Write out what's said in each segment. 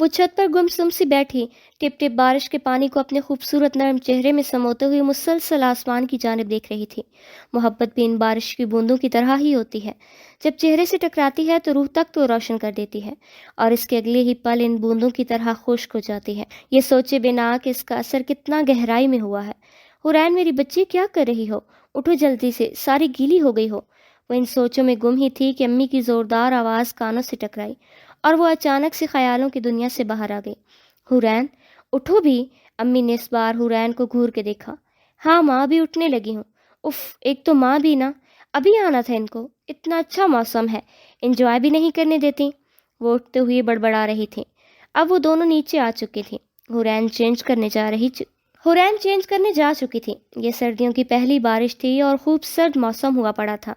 وہ چھت پر گمسم سی بیٹھی ٹپ ٹپ بارش کے پانی کو اپنے خوبصورت نرم چہرے میں سموتے ہوئے مسلسل آسمان کی جانب دیکھ رہی تھی۔ محبت بھی ان بارش کی بوندوں کی طرح ہی ہوتی ہے، جب چہرے سے ٹکراتی ہے تو روح تک تو روشن کر دیتی ہے، اور اس کے اگلے ہی پل ان بوندوں کی طرح خشک ہو جاتی ہے۔ یہ سوچے بنا کہ اس کا اثر کتنا گہرائی میں ہوا ہے۔ حورین میری بچی کیا کر رہی ہو؟ اٹھو جلدی سے، ساری گیلی ہو گئی ہو۔ وہ ان سوچوں میں گم ہی تھی کہ امی کی زوردار آواز کانوں سے ٹکرائی اور وہ اچانک سے خیالوں کی دنیا سے باہر آ گئی۔ حورین اٹھو بھی۔ امی نے اس بار حورین کو گھور کے دیکھا۔ ہاں ماں، بھی اٹھنے لگی ہوں۔ اف، ایک تو ماں بھی نا، ابھی آنا تھا ان کو، اتنا اچھا موسم ہے، انجوائے بھی نہیں کرنے دیتی۔ وہ اٹھتے ہوئے بڑبڑا رہی تھی۔ اب وہ دونوں نیچے آ چکی تھی۔ حورین چینج کرنے جا چکی تھی۔ یہ سردیوں کی پہلی بارش تھی اور خوب سرد موسم ہوا پڑا تھا۔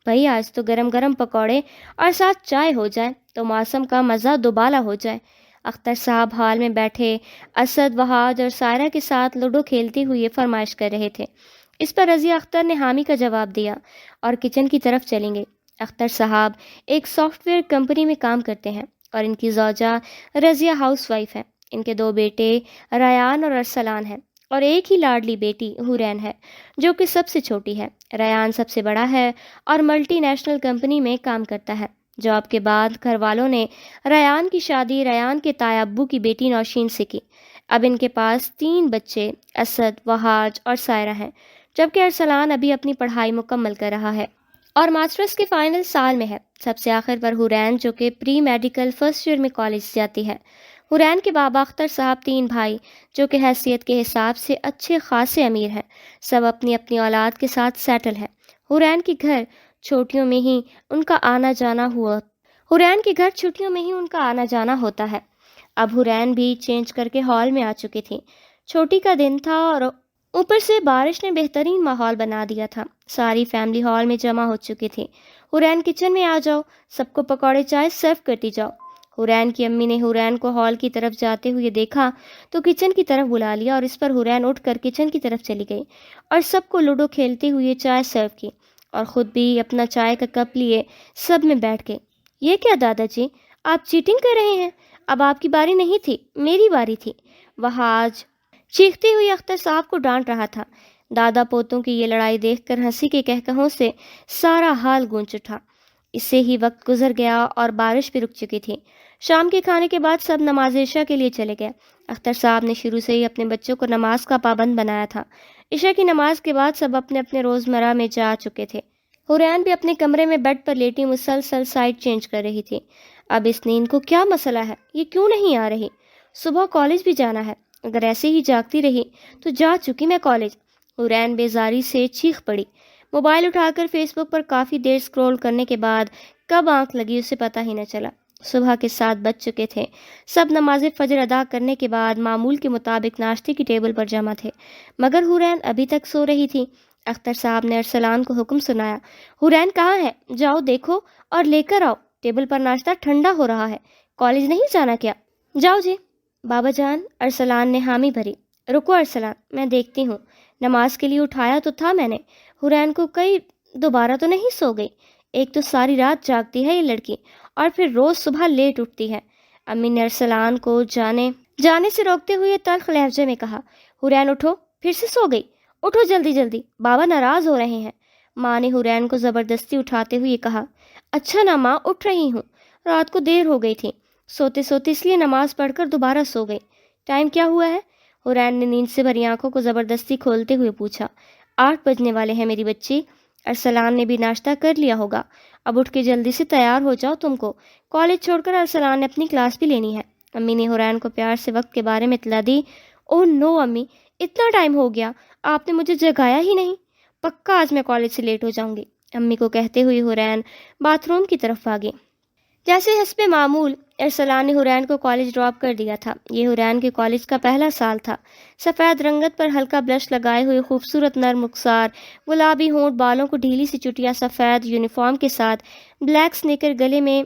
بھئی آج تو گرم گرم پکوڑے اور ساتھ چائے ہو جائے تو موسم کا مزہ دوبالا ہو جائے۔ اختر صاحب ہال میں بیٹھے اسد، وہاج اور سائرہ کے ساتھ لوڈو کھیلتے ہوئے فرمائش کر رہے تھے۔ اس پر رضیہ اختر نے حامی کا جواب دیا اور کچن کی طرف چلیں گے۔ اختر صاحب ایک سافٹ ویئر کمپنی میں کام کرتے ہیں اور ان کی زوجہ رضیہ ہاؤس وائف ہے۔ ان کے دو بیٹے ریان اور ارسلان ہیں اور ایک ہی لاڈلی بیٹی حورین ہے جو کہ سب سے چھوٹی ہے۔ ریان سب سے بڑا ہے اور ملٹی نیشنل کمپنی میں کام کرتا ہے۔ جاب کے بعد گھر والوں نے ریان کی شادی ریان کے تایا ابو کی بیٹی نوشین سے کی۔ اب ان کے پاس 3 بچے اسد، وہاج اور سائرہ ہیں، جبکہ ارسلان ابھی اپنی پڑھائی مکمل کر رہا ہے اور ماسٹرز کے فائنل سال میں ہے۔ سب سے آخر پر حورین جو کہ پری میڈیکل فرسٹ ایئر میں کالج جاتی ہے۔ حورین کے بابا اختر صاحب 3 بھائی جو کہ حیثیت کے حساب سے اچھے خاصے امیر ہیں، سب اپنی اپنی اولاد کے ساتھ سیٹل ہیں۔ حورین کے گھر چھٹیوں میں ہی ان کا آنا جانا ہوتا ہے۔ اب حورین بھی چینج کر کے ہال میں آ چکی تھی۔ چھوٹی کا دن تھا اور اوپر سے بارش نے بہترین ماحول بنا دیا تھا۔ ساری فیملی ہال میں جمع ہو چکی تھی۔ حورین کچن میں آ جاؤ، سب کو پکوڑے چائے سرو کرتی جاؤ۔ حورین کی امی نے حورین کو ہال کی طرف جاتے ہوئے دیکھا تو کچن کی طرف بلا لیا اور اس پر حورین اٹھ کر کچن کی طرف چلی گئی اور سب کو لوڈو کھیلتے ہوئے چائے سرو کی اور خود بھی اپنا چائے کا کپ لیے سب میں بیٹھ گئی۔ یہ کیا دادا جی، آپ چیٹنگ کر رہے ہیں؟ اب آپ کی باری نہیں تھی، میری باری تھی۔ وہاج چیختے ہوئے اختر صاحب کو ڈانٹ رہا تھا۔ دادا پوتوں کی یہ لڑائی دیکھ کر ہنسی کے کہکہوں سے سارا حال گونج اٹھا۔ اس سے ہی وقت گزر گیا اور بارش بھی رک چکی تھی۔ شام کے کھانے کے بعد سب نماز عشاء کے لیے چلے گئے۔ اختر صاحب نے شروع سے ہی اپنے بچوں کو نماز کا پابند بنایا تھا۔ عشاء کی نماز کے بعد سب اپنے اپنے روزمرہ میں جا چکے تھے۔ حورین بھی اپنے کمرے میں بیڈ پر لیٹی مسلسل سائڈ چینج کر رہی تھی۔ اب اس نیند کو کیا مسئلہ ہے؟ یہ کیوں نہیں آ رہی؟ صبح کالج بھی جانا ہے، اگر ایسے ہی جاگتی رہی تو جا چکی میں کالج۔ حورین بیزاری سے چیخ پڑی۔ موبائل اٹھا کر فیس بک پر کافی دیر سکرول کرنے کے بعد کب آنکھ لگی اسے پتہ ہی نہ چلا۔ صبح کے 7 بج چکے تھے۔ سب نماز فجر ادا کرنے کے بعد معمول کے مطابق ناشتے کی ٹیبل پر جمع تھے، مگر حورین ابھی تک سو رہی تھی۔ اختر صاحب نے ارسلان کو حکم سنایا، حورین کہاں ہے؟ جاؤ دیکھو اور لے کر آؤ، ٹیبل پر ناشتہ ٹھنڈا ہو رہا ہے۔ کالج نہیں جانا کیا؟ جاؤ جی۔ بابا جان، ارسلان نے حامی بھری۔ رکو ارسلان، میں دیکھتی ہوں، نماز کے لیے اٹھایا تو تھا میں نے۔ حورین کو کئی دوبارہ تو نہیں سو گئی؟ ایک تو ساری رات جاگتی ہے یہ لڑکی اور پھر روز صبح لیٹ اٹھتی ہے۔ امی نے ارسلان کو جانے سے روکتے ہوئے تلخ لہجے میں کہا، حورین اٹھو، پھر سے سو گئی؟ اٹھو جلدی جلدی، بابا ناراض ہو رہے ہیں۔ ماں نے حورین کو زبردستی اٹھاتے ہوئے کہا، اچھا نا ماں، اٹھ رہی ہوں، رات کو دیر ہو گئی تھی، سوتے سوتے اس لیے نماز پڑھ کر دوبارہ سو گئی۔ ٹائم کیا ہوا ہے؟ حورین نے نیند سے بھری آنکھوں کو زبردستی کھولتے ہوئے پوچھا۔ 8 بجنے والے ہیں میری بچی۔ ارسلان نے بھی ناشتہ کر لیا ہوگا، اب اٹھ کے جلدی سے تیار ہو جاؤ، تم کو کالج چھوڑ کر ارسلان نے اپنی کلاس بھی لینی ہے۔ امی نے حورین کو پیار سے وقت کے بارے میں اطلاع دی۔ اوہ نو امی، اتنا ٹائم ہو گیا، آپ نے مجھے جگایا ہی نہیں، پکا آج میں کالج سے لیٹ ہو جاؤں گی۔ امی کو کہتے ہوئے حورین باتھ روم کی طرف بھاگی۔ جیسے حسب معمول ارسلان نے حورین کو کالج ڈراپ کر دیا تھا۔ یہ حورین کے کالج کا پہلا سال تھا۔ سفید رنگت پر ہلکا بلش لگائے ہوئے خوبصورت نرم رخسار، گلابی ہونٹ، بالوں کو ڈھیلی سی چٹیا، سفید یونیفارم کے ساتھ بلیک سنیکر، گلے میں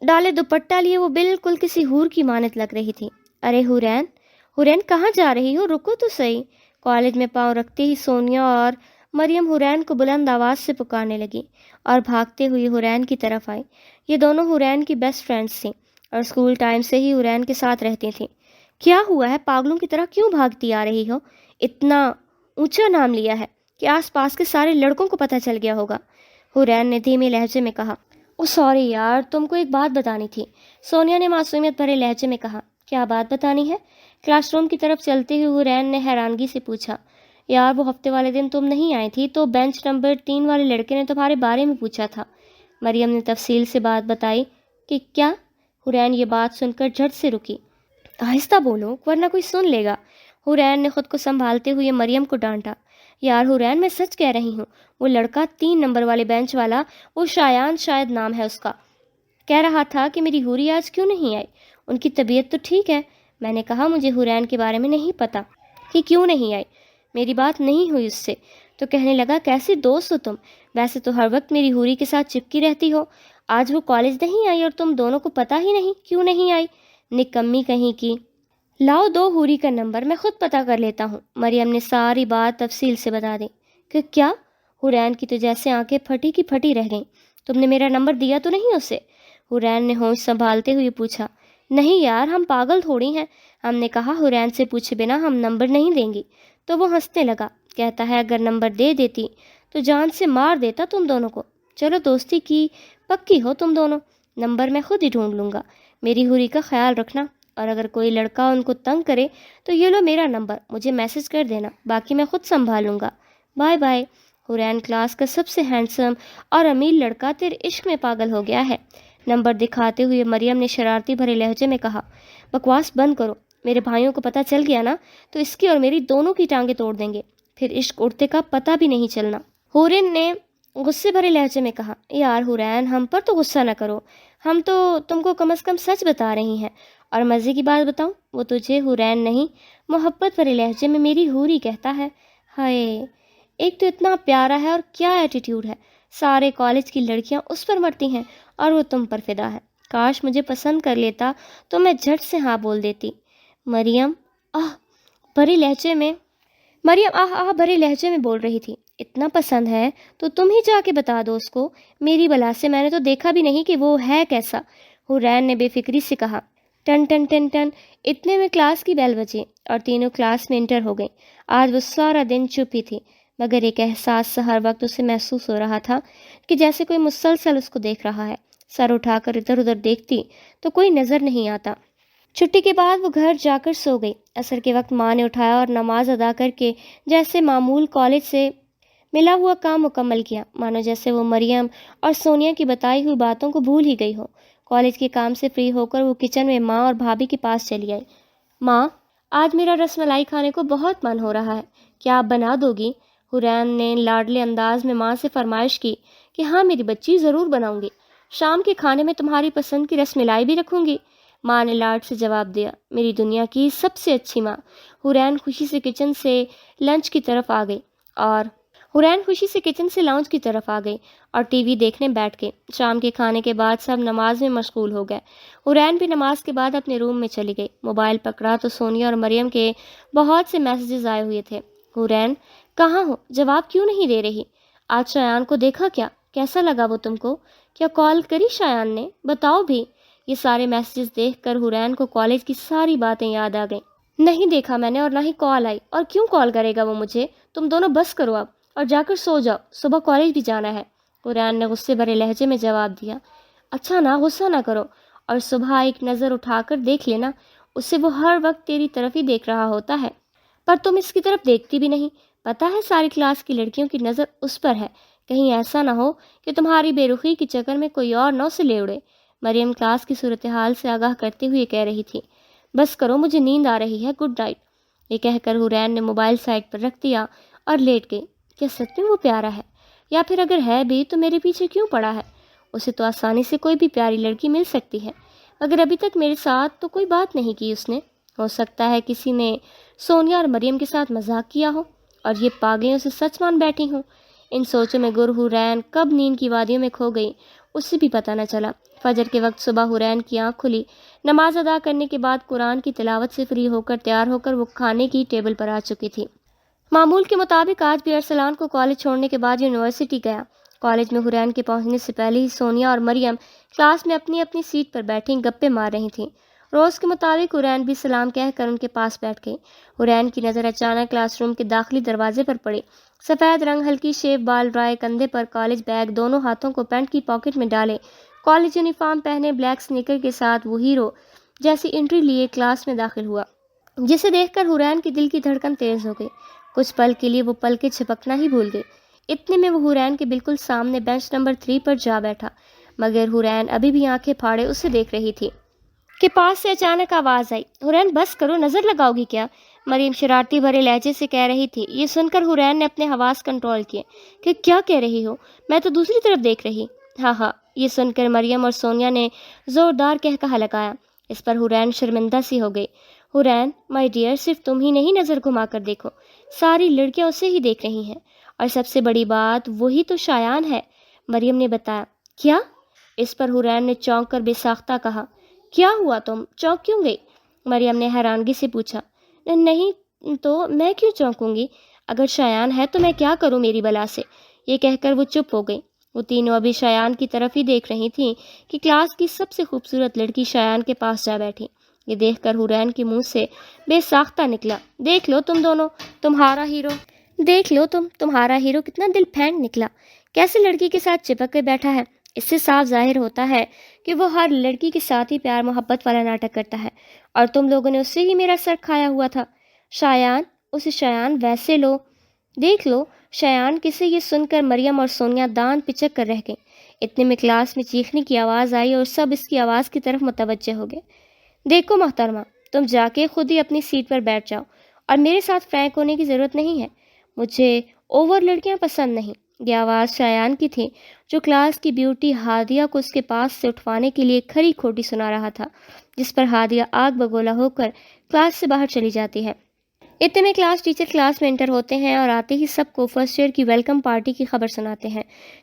ڈالے دوپٹہ لیے وہ بالکل کسی حور کی مانند لگ رہی تھی۔ ارے حورین کہاں جا رہی ہو؟ رکو تو صحیح۔ کالج میں پاؤں رکھتے ہی سونیا اور مریم حورین کو بلند آواز سے پکارنے لگی اور بھاگتے ہوئے حورین کی طرف آئی۔ یہ دونوں حورین کی بیسٹ فرینڈز تھیں اور اسکول ٹائم سے ہی حورین کے ساتھ رہتی تھیں۔ کیا ہوا ہے؟ پاگلوں کی طرح کیوں بھاگتی آ رہی ہو؟ اتنا اونچا نام لیا ہے کہ آس پاس کے سارے لڑکوں کو پتہ چل گیا ہوگا، حورین نے دھیمے لہجے میں کہا۔ او سوری یار، تم کو ایک بات بتانی تھی، سونیا نے معصومیت بھرے لہجے میں کہا۔ کیا بات بتانی ہے؟ کلاس روم کی طرف چلتے ہوئے حورین نے حیرانگی سے پوچھا۔ یار وہ ہفتے والے دن تم نہیں آئی تھی تو بینچ نمبر 3 والے لڑکے نے تمہارے بارے میں پوچھا تھا۔ مریم نے تفصیل سے بات بتائی۔ کہ کیا؟ حورین یہ بات سن کر جھٹ سے رکی۔ آہستہ بولو ورنہ کوئی سن لے گا، حورین نے خود کو سنبھالتے ہوئے مریم کو ڈانٹا۔ یار حورین میں سچ کہہ رہی ہوں، وہ لڑکا 3 نمبر والے بینچ والا، وہ شایان شاید نام ہے اس کا، کہہ رہا تھا کہ میری حوری آج کیوں نہیں آئی، ان کی طبیعت تو ٹھیک ہے۔ میں نے کہا مجھے حورین کے بارے میں نہیں پتا کہ کیوں نہیں آئی، میری بات نہیں ہوئی اس سے، تو کہنے لگا کیسی دوست ہو تم، ویسے تو ہر وقت میری حوری کے ساتھ چپکی رہتی ہو، آج وہ کالج نہیں آئی اور تم دونوں کو پتہ ہی نہیں کیوں نہیں آئی، نکمی کہیں کی۔ لاؤ دو حوری کا نمبر، میں خود پتہ کر لیتا ہوں۔ مریم نے ساری بات تفصیل سے بتا دی۔ کہ کیا؟ حورین کی تو جیسے آنکھیں پھٹی کی پھٹی رہ گئیں۔ تم نے میرا نمبر دیا تو نہیں اسے؟ حورین نے ہوش سنبھالتے ہوئے پوچھا۔ نہیں یار، ہم پاگل تھوڑی ہیں، ہم نے کہا حورین سے پوچھے بنا ہم نمبر نہیں دیں گی، تو وہ ہنسنے لگا، کہتا ہے اگر نمبر دے دیتی تو جان سے مار دیتا تم دونوں کو، چلو دوستی کی پکی ہو تم دونوں، نمبر میں خود ہی ڈھونڈ لوں گا، میری حوری کا خیال رکھنا، اور اگر کوئی لڑکا ان کو تنگ کرے تو یہ لو میرا نمبر، مجھے میسج کر دینا، باقی میں خود سنبھالوں گا، بائے بائے۔ حورین کلاس کا سب سے ہینڈسم اور امیر لڑکا تیرے عشق میں پاگل ہو گیا ہے، نمبر دکھاتے ہوئے مریم نے شرارتی بھرے لہجے میں کہا۔ بکواس بند کرو، میرے بھائیوں کو پتہ چل گیا نا تو اس کی اور میری دونوں کی ٹانگیں توڑ دیں گے، پھر عشق اڑتے کا پتہ بھی نہیں چلنا۔ حورین نے غصے بھرے لہجے میں کہا۔ یار حورین ہم پر تو غصہ نہ کرو، ہم تو تم کو کم از کم سچ بتا رہی ہیں، اور مزے کی بات بتاؤں، وہ تجھے حورین نہیں محبت بھرے لہجے میں میری حوری کہتا ہے۔ ہائے، ایک تو اتنا پیارا ہے اور کیا ایٹیٹیوڈ ہے، سارے کالج کی لڑکیاں اس پر مرتی ہیں اور وہ تم پر فدا ہے، کاش مجھے پسند کر لیتا تو میں جھٹ سے ہاں بول دیتی۔ مریم بھرے لہجے میں بول رہی تھی۔ اتنا پسند ہے تو تم ہی جا کے بتا دو اس کو، میری بلا سے میں نے تو دیکھا بھی نہیں کہ وہ ہے کیسا، حورین نے بے فکری سے کہا۔ ٹن ٹن ٹن ٹن، اتنے میں کلاس کی بیل بجی اور تینوں کلاس میں انٹر ہو گئیں۔ آج وہ سارا دن چپ ہی تھی، مگر ایک احساس سا ہر وقت اسے محسوس ہو رہا تھا کہ جیسے کوئی مسلسل اس کو دیکھ رہا ہے، سر اٹھا کر ادھر ادھر دیکھتی تو کوئی نظر نہیں آتا۔ چھٹی کے بعد وہ گھر جا کر سو گئی۔ عصر کے وقت ماں نے اٹھایا اور نماز ادا کر کے جیسے معمول کالج سے ملا ہوا کام مکمل کیا، مانو جیسے وہ مریم اور سونیا کی بتائی ہوئی باتوں کو بھول ہی گئی ہو۔ کالج کے کام سے فری ہو کر وہ کچن میں ماں اور بھابھی کے پاس چلی آئی۔ ماں، آج میرا رس ملائی کھانے کو بہت من ہو رہا ہے، کیا آپ بنا دو گی؟ حورین نے لاڈلے انداز میں ماں سے فرمائش کی۔ کہ ہاں میری بچی، ضرور بناؤں گی، شام کے کھانے میں تمہاری پسند کی رس ملائی بھی رکھوں گی، ماں نے لاڈ سے جواب دیا۔ میری دنیا کی سب سے اچھی ماں۔ حورین خوشی سے کچن سے لانچ کی طرف آ گئی اور ٹی وی دیکھنے بیٹھ گئی۔ شام کے کھانے کے بعد سب نماز میں مشغول ہو گئے۔ حورین بھی نماز کے بعد اپنے روم میں چلی گئی۔ موبائل پکڑا تو سونیا اور مریم کے بہت سے میسیجز آئے ہوئے تھے۔ حورین کہاں ہو؟ جواب کیوں نہیں دے رہی؟ آج شایان کو دیکھا کیا؟ کیسا لگا وہ تم کو؟ کیا کال کری شایان نے؟ بتاؤ بھی۔ یہ سارے میسیجز دیکھ کر حورین کو کالج کی ساری باتیں یاد آ گئیں۔ نہیں دیکھا میں نے اور نہ ہی کال آئی، اور کیوں کال کرے گا وہ مجھے؟ تم دونوں بس کرو اب اور جا کر سو جاؤ، صبح کالج بھی جانا ہے، حورین نے غصے بھرے لہجے میں جواب دیا۔ اچھا نا، غصہ نہ کرو، اور صبح ایک نظر اٹھا کر دیکھ لینا، اسے وہ ہر وقت تیری طرف ہی دیکھ رہا ہوتا ہے، پر تم اس کی طرف دیکھتی بھی نہیں، پتہ ہے ساری کلاس کی لڑکیوں کی نظر اس پر ہے، کہیں ایسا نہ ہو کہ تمہاری بے رخی کے چکر میں کوئی اور نہ اسے لے اڑے۔ مریم کلاس کی صورتحال سے آگاہ کرتے ہوئے کہہ رہی تھی۔ بس کرو، مجھے نیند آ رہی ہے، گڈ نائٹ۔ یہ کہہ کر حورین نے موبائل سائڈ پر رکھ دیا اور لیٹ گئی۔ کیا سچ میں وہ پیارا ہے؟ یا پھر اگر ہے بھی تو میرے پیچھے کیوں پڑا ہے؟ اسے تو آسانی سے کوئی بھی پیاری لڑکی مل سکتی ہے، مگر ابھی تک میرے ساتھ تو کوئی بات نہیں کی اس نے۔ ہو سکتا ہے کسی نے سونیا اور مریم کے ساتھ مذاق کیا ہو اور یہ پاگلیوں سے سچ مان بیٹھی ہوں۔ ان سوچوں میں گر حورین کب نیند کی وادیوں میں کھو گئی، اس سے بھی پتہ نہ چلا۔ فجر کے وقت صبح حورین کی آنکھ کھلی۔ نماز ادا کرنے کے بعد قرآن کی تلاوت سے فری ہو کر تیار ہو کر وہ کھانے کی ٹیبل پر آ چکی تھی۔ معمول کے مطابق آج بھی ارسلان کو کالج چھوڑنے کے بعد یونیورسٹی گیا۔ کالج میں حورین کے پہنچنے سے پہلے ہی سونیا اور مریم کلاس میں اپنی اپنی سیٹ پر بیٹھی گپے مار رہی تھیں۔ روز کے مطابق حورین بھی سلام کہہ کر ان کے پاس بیٹھ گئی۔ حورین کی نظر اچانک کلاس روم کے داخلی دروازے پر پڑی۔ سفید رنگ، ہلکی شیپ بال رائے، کندھے پر کالج بیگ، دونوں ہاتھوں کو پینٹ کی پاکٹ میں ڈالے، کالج یونیفارم پہنے، بلیک سنیکر کے ساتھ وہ ہیرو جیسی انٹری لیے کلاس میں داخل ہوا، جسے دیکھ کر حورین کی دل کی دھڑکن تیز ہو گئی۔ کچھ پل کے لیے وہ پلکیں جھپکنا ہی بھول گئی۔ اتنے میں وہ حورین کے بالکل سامنے بینچ نمبر 3 پر جا بیٹھا، مگر حورین ابھی بھی آنکھیں پھاڑے اسے دیکھ رہی تھی کہ پاس سے اچانک آواز آئی، حورین بس کرو، نظر لگاؤ گی کیا؟ مریم شرارتی بھرے لہجے سے کہہ رہی تھی۔ یہ سن کر حورین نے اپنے حواس کنٹرول کیے کہ کیا کہہ رہی ہو، میں تو دوسری طرف دیکھ رہی۔ ہاں ہاں، یہ سن کر مریم اور سونیا نے زوردار قہقہہ لگایا۔ اس پر حورین شرمندہ سی ہو گئی۔ حورین مائی ڈیئر، صرف تم ہی نہیں، نظر گھما کر دیکھو، ساری لڑکیاں اسے ہی دیکھ رہی ہیں، اور سب سے بڑی بات وہی تو شایان ہے، مریم نے بتایا۔ کیا؟ اس پر حورین نے چونک کر بے ساختہ کہا۔ کیا ہوا، تم چونک کیوں گئی؟ مریم نے حیرانگی سے پوچھا۔ نہیں تو میں کیوں چونکوں گی، اگر شایان ہے تو میں کیا کروں میری بلا سے؟ یہ کہہ کر وہ چپ ہو گئی۔ وہ تینوں ابھی شایان کی طرف ہی دیکھ رہی تھیں کہ کلاس کی سب سے خوبصورت لڑکی شایان کے پاس جا بیٹھی۔ یہ دیکھ کر حورین کے منہ سے بے ساختہ نکلا، دیکھ لو تم دونوں، تمہارا ہیرو، دیکھ لو تمہارا ہیرو کتنا دل پھینک نکلا، کیسے لڑکی کے ساتھ چپک کے بیٹھا ہے۔ اس سے صاف ظاہر ہوتا ہے کہ وہ ہر لڑکی کے ساتھ ہی پیار محبت والا ناٹک کرتا ہے، اور تم لوگوں نے اس سے ہی میرا سر کھایا ہوا تھا۔ شایان، اسے شایان ویسے لو، دیکھ لو شایان کسے۔ یہ سن کر مریم اور سونیا دان پچک کر رہ گئیں۔ اتنے میں کلاس میں چیخنے کی آواز آئی اور سب اس کی آواز کی طرف متوجہ ہو گئے۔ دیکھو محترمہ، تم جا کے خود ہی اپنی سیٹ پر بیٹھ جاؤ، اور میرے ساتھ فرینک ہونے کی ضرورت نہیں ہے، مجھے اوور لڑکیاں پسند نہیں۔ یہ آواز شایان کی تھی، جو کلاس کی بیوٹی ہادیہ کو اس کے پاس سے اٹھوانے کے لیے کھری کھوٹی سنا رہا تھا، جس پر ہادیہ آگ بگولا ہو کر کلاس سے باہر چلی جاتی ہے۔ اتنے میں کلاس ٹیچر کلاس میں انٹر ہوتے ہیں اور آتے ہی سب کو فرسٹ ایئر کی ویلکم پارٹی کی خبر سناتے ہیں،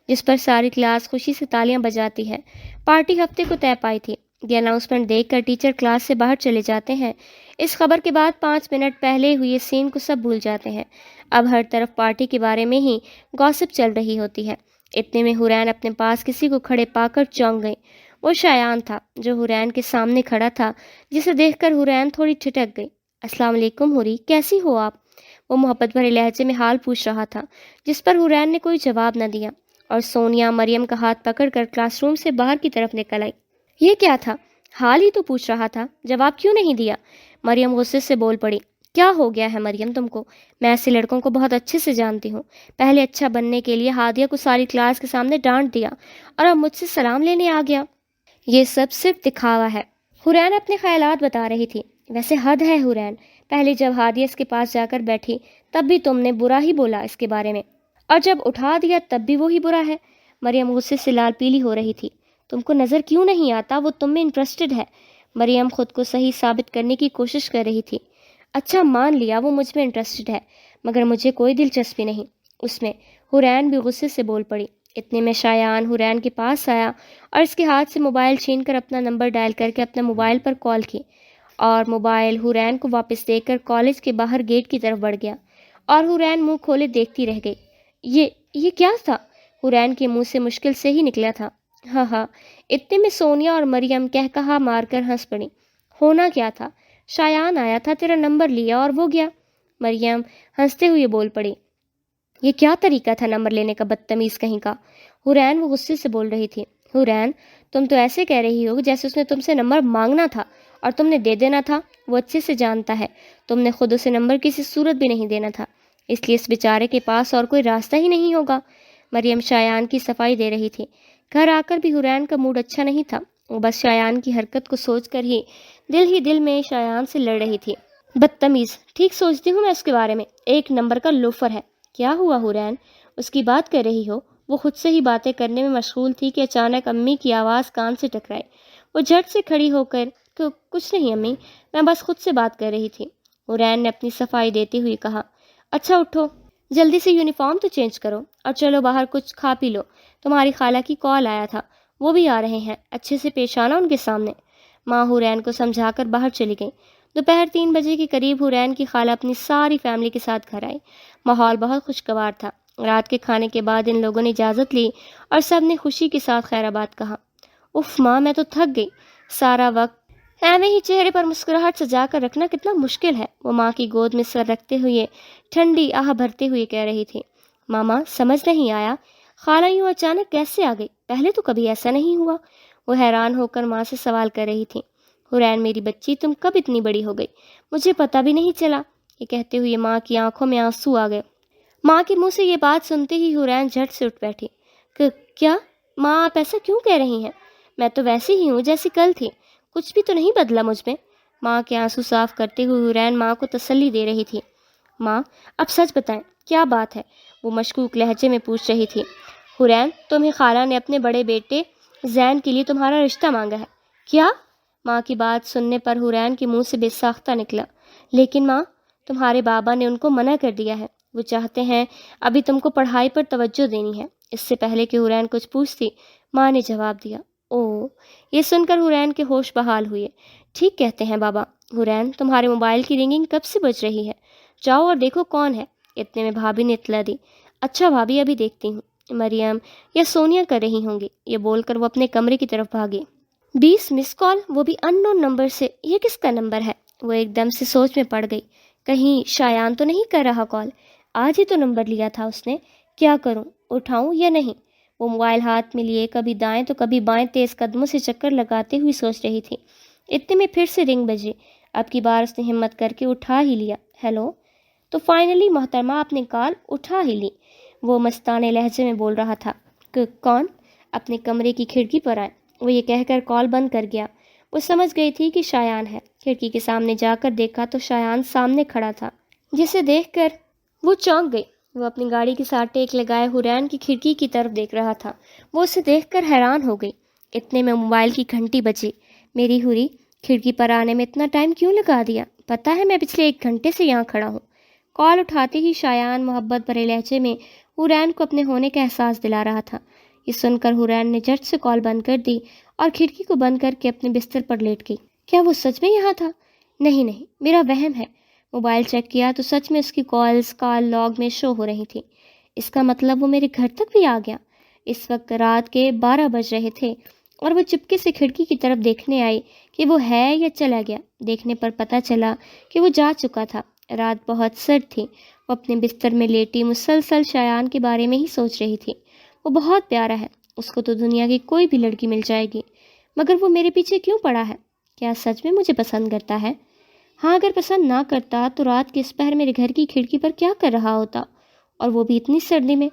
جس پر ساری کلاس خوشی سے تالیاں بجاتی ہے۔ پارٹی ہفتے کو طے پائی تھی۔ یہ اناؤنسمنٹ دیکھ کر ٹیچر کلاس سے باہر چلے جاتے ہیں۔ اس خبر کے بعد 5 منٹ پہلے ہوئے سین کو سب بھول جاتے ہیں۔ اب ہر طرف پارٹی کے بارے میں ہی گوسپ چل رہی ہوتی ہے۔ اتنے میں حورین اپنے پاس کسی کو کھڑے پا کر چونک گئی۔ وہ شایان تھا، جو حورین کے سامنے کھڑا تھا، جسے دیکھ کر حورین تھوڑی ٹھٹک گئی۔ السلام علیکم حوری، کیسی ہو آپ؟ وہ محبت بھرے لہجے میں حال پوچھ رہا تھا، جس پر حورین نے کوئی جواب نہ دیا، اور سونیا مریم کا ہاتھ پکڑ کر کلاس روم سے باہر کی طرف نکل آئی۔ یہ کیا تھا؟ حال ہی تو پوچھ رہا تھا، جواب کیوں نہیں دیا؟ مریم غصے سے بول پڑی۔ کیا ہو گیا ہے مریم تم کو؟ میں ایسے لڑکوں کو بہت اچھے سے جانتی ہوں۔ پہلے اچھا بننے کے لیے ہادیہ کو ساری کلاس کے سامنے ڈانٹ دیا، اور اب مجھ سے سلام لینے آ گیا۔ یہ سب صرف دکھاوا ہے، حورین اپنے خیالات بتا رہی تھی۔ ویسے حد ہے حورین، پہلے جب ہادیہ اس کے پاس جا کر بیٹھی تب بھی تم نے برا ہی بولا اس کے بارے میں، اور جب اٹھا دیا تب بھی وہی برا ہے۔ مریم غصے سے لال پیلی ہو رہی تھی۔ تم کو نظر کیوں نہیں آتا وہ تم میں انٹرسٹڈ ہے؟ مریم خود کو صحیح ثابت کرنے کی کوشش کر رہی تھی۔ اچھا مان لیا وہ مجھ میں انٹرسٹڈ ہے، مگر مجھے کوئی دلچسپی نہیں اس میں، حورین بھی غصے سے بول پڑی۔ اتنے میں شایان حورین کے پاس آیا اور اس کے ہاتھ سے موبائل چھین کر اپنا نمبر ڈائل کر کے اپنے موبائل پر کال کی، اور موبائل حورین کو واپس دے کر کالج کے باہر گیٹ کی طرف بڑھ گیا، اور حورین منہ کھولے دیکھتی رہ گئی۔ یہ کیا تھا؟ حورین کے منہ سے مشکل سے ہی نکلا تھا۔ ہاں ہاں۔ اتنے میں سونیا اور مریم کہا مار کر ہنس پڑی۔ ہونا کیا تھا؟ شایان آیا تھا، تیرا نمبر لیا اور وہ گیا۔ مریم ہنستے ہوئے بول پڑی۔ یہ کیا طریقہ تھا نمبر لینے کا، بدتمیز کہیں کا؟ حورین وہ غصے سے بول رہی تھی۔ حورین تم تو ایسے کہہ رہی ہو جیسے اس نے تم سے نمبر مانگنا تھا اور تم نے دے دینا تھا۔ وہ اچھے سے جانتا ہے تم نے خود اسے نمبر کسی صورت بھی نہیں دینا تھا، اس لیے اس بیچارے کے پاس اور کوئی راستہ ہی نہیں ہوگا۔ مریم شایان کی صفائی دے رہی تھی۔ گھر آ کر بھی حورین کا موڈ اچھا نہیں تھا، وہ بس شایان کی حرکت کو سوچ کر ہی دل میں شایان سے لڑ رہی تھی۔ بدتمیز، ٹھیک سوچتی ہوں میں اس کے بارے میں، ایک نمبر کا لوفر ہے۔ کیا ہوا حورین، اس کی بات کر رہی ہو؟ وہ خود سے ہی باتیں کرنے میں مشغول تھی کہ اچانک امی کی آواز کان سے ٹکرائی۔ وہ جھٹ سے کھڑی ہو کر کچھ نہیں امی، میں بس خود سے بات کر رہی تھی، حورین نے اپنی صفائی دیتے ہوئے کہا۔ اچھا اٹھو، جلدی سے یونیفارم تو چینج کرو اور چلو باہر کچھ کھا پی لو، تمہاری خالہ کی کال آیا تھا، وہ بھی آ رہے ہیں، اچھے سے پیش آنا ان کے سامنے۔ ماں حورین کو سمجھا کر باہر چلی گئی۔ دوپہر 3 بجے کے قریب حورین کی خالہ اپنی ساری فیملی کے ساتھ گھر آئی۔ ماحول بہت خوشگوار تھا۔ رات کے کھانے کے بعد ان لوگوں نے اجازت لی اور سب نے خوشی کے ساتھ خیر آباد کہا۔ اف ماں، میں تو تھک گئی، سارا وقت ایویں ہی چہرے پر مسکراہٹ سجا کر رکھنا کتنا مشکل ہے، وہ ماں کی گود میں سر رکھتے ہوئے ٹھنڈی آہ بھرتے ہوئے کہہ رہی تھی۔ ماما، سمجھ نہیں آیا، خالہ یوں اچانک کیسے آ گئی؟ پہلے تو کبھی ایسا نہیں ہوا۔ وہ حیران ہو کر ماں سے سوال کر رہی تھی۔ حورین میری بچی، تم کب اتنی بڑی ہو گئی؟ مجھے پتہ بھی نہیں چلا۔ یہ کہتے ہوئے ماں کی آنکھوں میں آنسو آ گئے۔ ماں کے منہ سے یہ بات سنتے ہی حورین جھٹ سے اٹھ بیٹھی۔ کیا ماں، آپ ایسا کیوں کہہ رہی ہیں؟ میں تو ویسی ہی ہوں جیسی کل تھی، کچھ بھی تو نہیں بدلا مجھ میں۔ ماں کے آنسو صاف کرتے ہوئے حورین ماں کو تسلی دے رہی تھی۔ ماں، اب سچ بتائیں، کیا بات ہے؟ وہ مشکوک لہجے میں پوچھ رہی تھی۔ حورین، تمہیں خالہ نے اپنے بڑے بیٹے زین کے لیے تمہارا رشتہ مانگا ہے۔ کیا؟ ماں کی بات سننے پر حورین کے منہ سے بے ساختہ نکلا۔ لیکن ماں، تمہارے بابا نے ان کو منع کر دیا ہے، وہ چاہتے ہیں ابھی تم کو پڑھائی پر توجہ دینی ہے۔ اس سے پہلے کہ حورین کچھ پوچھتی، ماں نے جواب دیا۔ او! یہ سن کر حورین کے ہوش بحال ہوئے۔ ٹھیک کہتے ہیں بابا۔ حورین، تمہارے موبائل کی رنگنگ کب سے بج رہی ہے؟ جاؤ اور دیکھو کون ہے۔ اتنے میں بھابھی نے اطلاع دی۔ اچھا بھابھی، ابھی دیکھتی ہوں۔ مریم یا سونیا کر رہی ہوں گی، یہ بول کر وہ اپنے کمرے کی طرف بھاگی۔ 20 مس کال، وہ بھی ان نون نمبر سے، یہ کس کا نمبر ہے؟ وہ ایک دم سے سوچ میں پڑ گئی۔ کہیں شایان تو نہیں کر رہا کال؟ آج ہی تو نمبر لیا تھا اس نے۔ کیا کروں، اٹھاؤں یا نہیں؟ وہ موبائل ہاتھ میں لیے کبھی دائیں تو کبھی بائیں تیز قدموں سے چکر لگاتے ہوئی سوچ رہی تھی۔ اتنے میں پھر سے رنگ بجی۔ اب کی بار اس نے ہمت کر کے اٹھا ہی لیا۔ ہیلو! تو فائنلی محترمہ آپ نے کال اٹھا ہی لی، وہ مستانہ لہجے میں بول رہا تھا۔ کون؟ اپنے کمرے کی کھڑکی پر آئے۔ وہ یہ کہہ کر کال بند کر گیا۔ وہ سمجھ گئی تھی کہ شایان ہے۔ کھڑکی کے سامنے جا کر دیکھا تو شایان سامنے کھڑا تھا، جسے دیکھ کر وہ چونک گئی۔ وہ اپنی گاڑی کے ساتھ ٹیک لگائے حورین کی کھڑکی کی طرف دیکھ رہا تھا۔ وہ اسے دیکھ کر حیران ہو گئی۔ اتنے میں موبائل کی گھنٹی بجی۔ میری حوری، کھڑکی پر آنے میں اتنا ٹائم کیوں لگا دیا؟ پتہ ہے میں پچھلے 1 گھنٹے سے یہاں کھڑا ہوں۔ کال اٹھاتے ہی شایان محبت بھرے لہجے میں حورین کو اپنے ہونے کا احساس دلا رہا تھا۔ یہ سن کر حورین نے جھٹ سے کال بند کر دی اور کھڑکی کو بند کر کے اپنے بستر پر لیٹ گئی۔ کیا وہ سچ میں یہاں تھا؟ نہیں، میرا وہم ہے۔ موبائل چیک کیا تو سچ میں اس کی کالز کال لاگ میں شو ہو رہی تھی۔ اس کا مطلب وہ میرے گھر تک بھی آ گیا۔ اس وقت رات کے 12 بج رہے تھے اور وہ چپکے سے کھڑکی کی طرف دیکھنے آئی کہ وہ ہے یا چلا گیا۔ دیکھنے پر پتہ چلا کہ وہ جا چکا تھا۔ رات بہت سرد تھی۔ وہ اپنے بستر میں لیٹی مسلسل شایان کے بارے میں ہی سوچ رہی تھی۔ وہ بہت پیارا ہے، اس کو تو دنیا کی کوئی بھی لڑکی مل جائے گی، مگر وہ میرے پیچھے کیوں پڑا ہے؟ کیا سچ میں مجھے پسند کرتا ہے؟ ہاں، اگر پسند نہ کرتا تو رات کے اس پہر میرے گھر کی کھڑکی پر کیا کر رہا ہوتا، اور وہ بھی اتنی سردی میں؟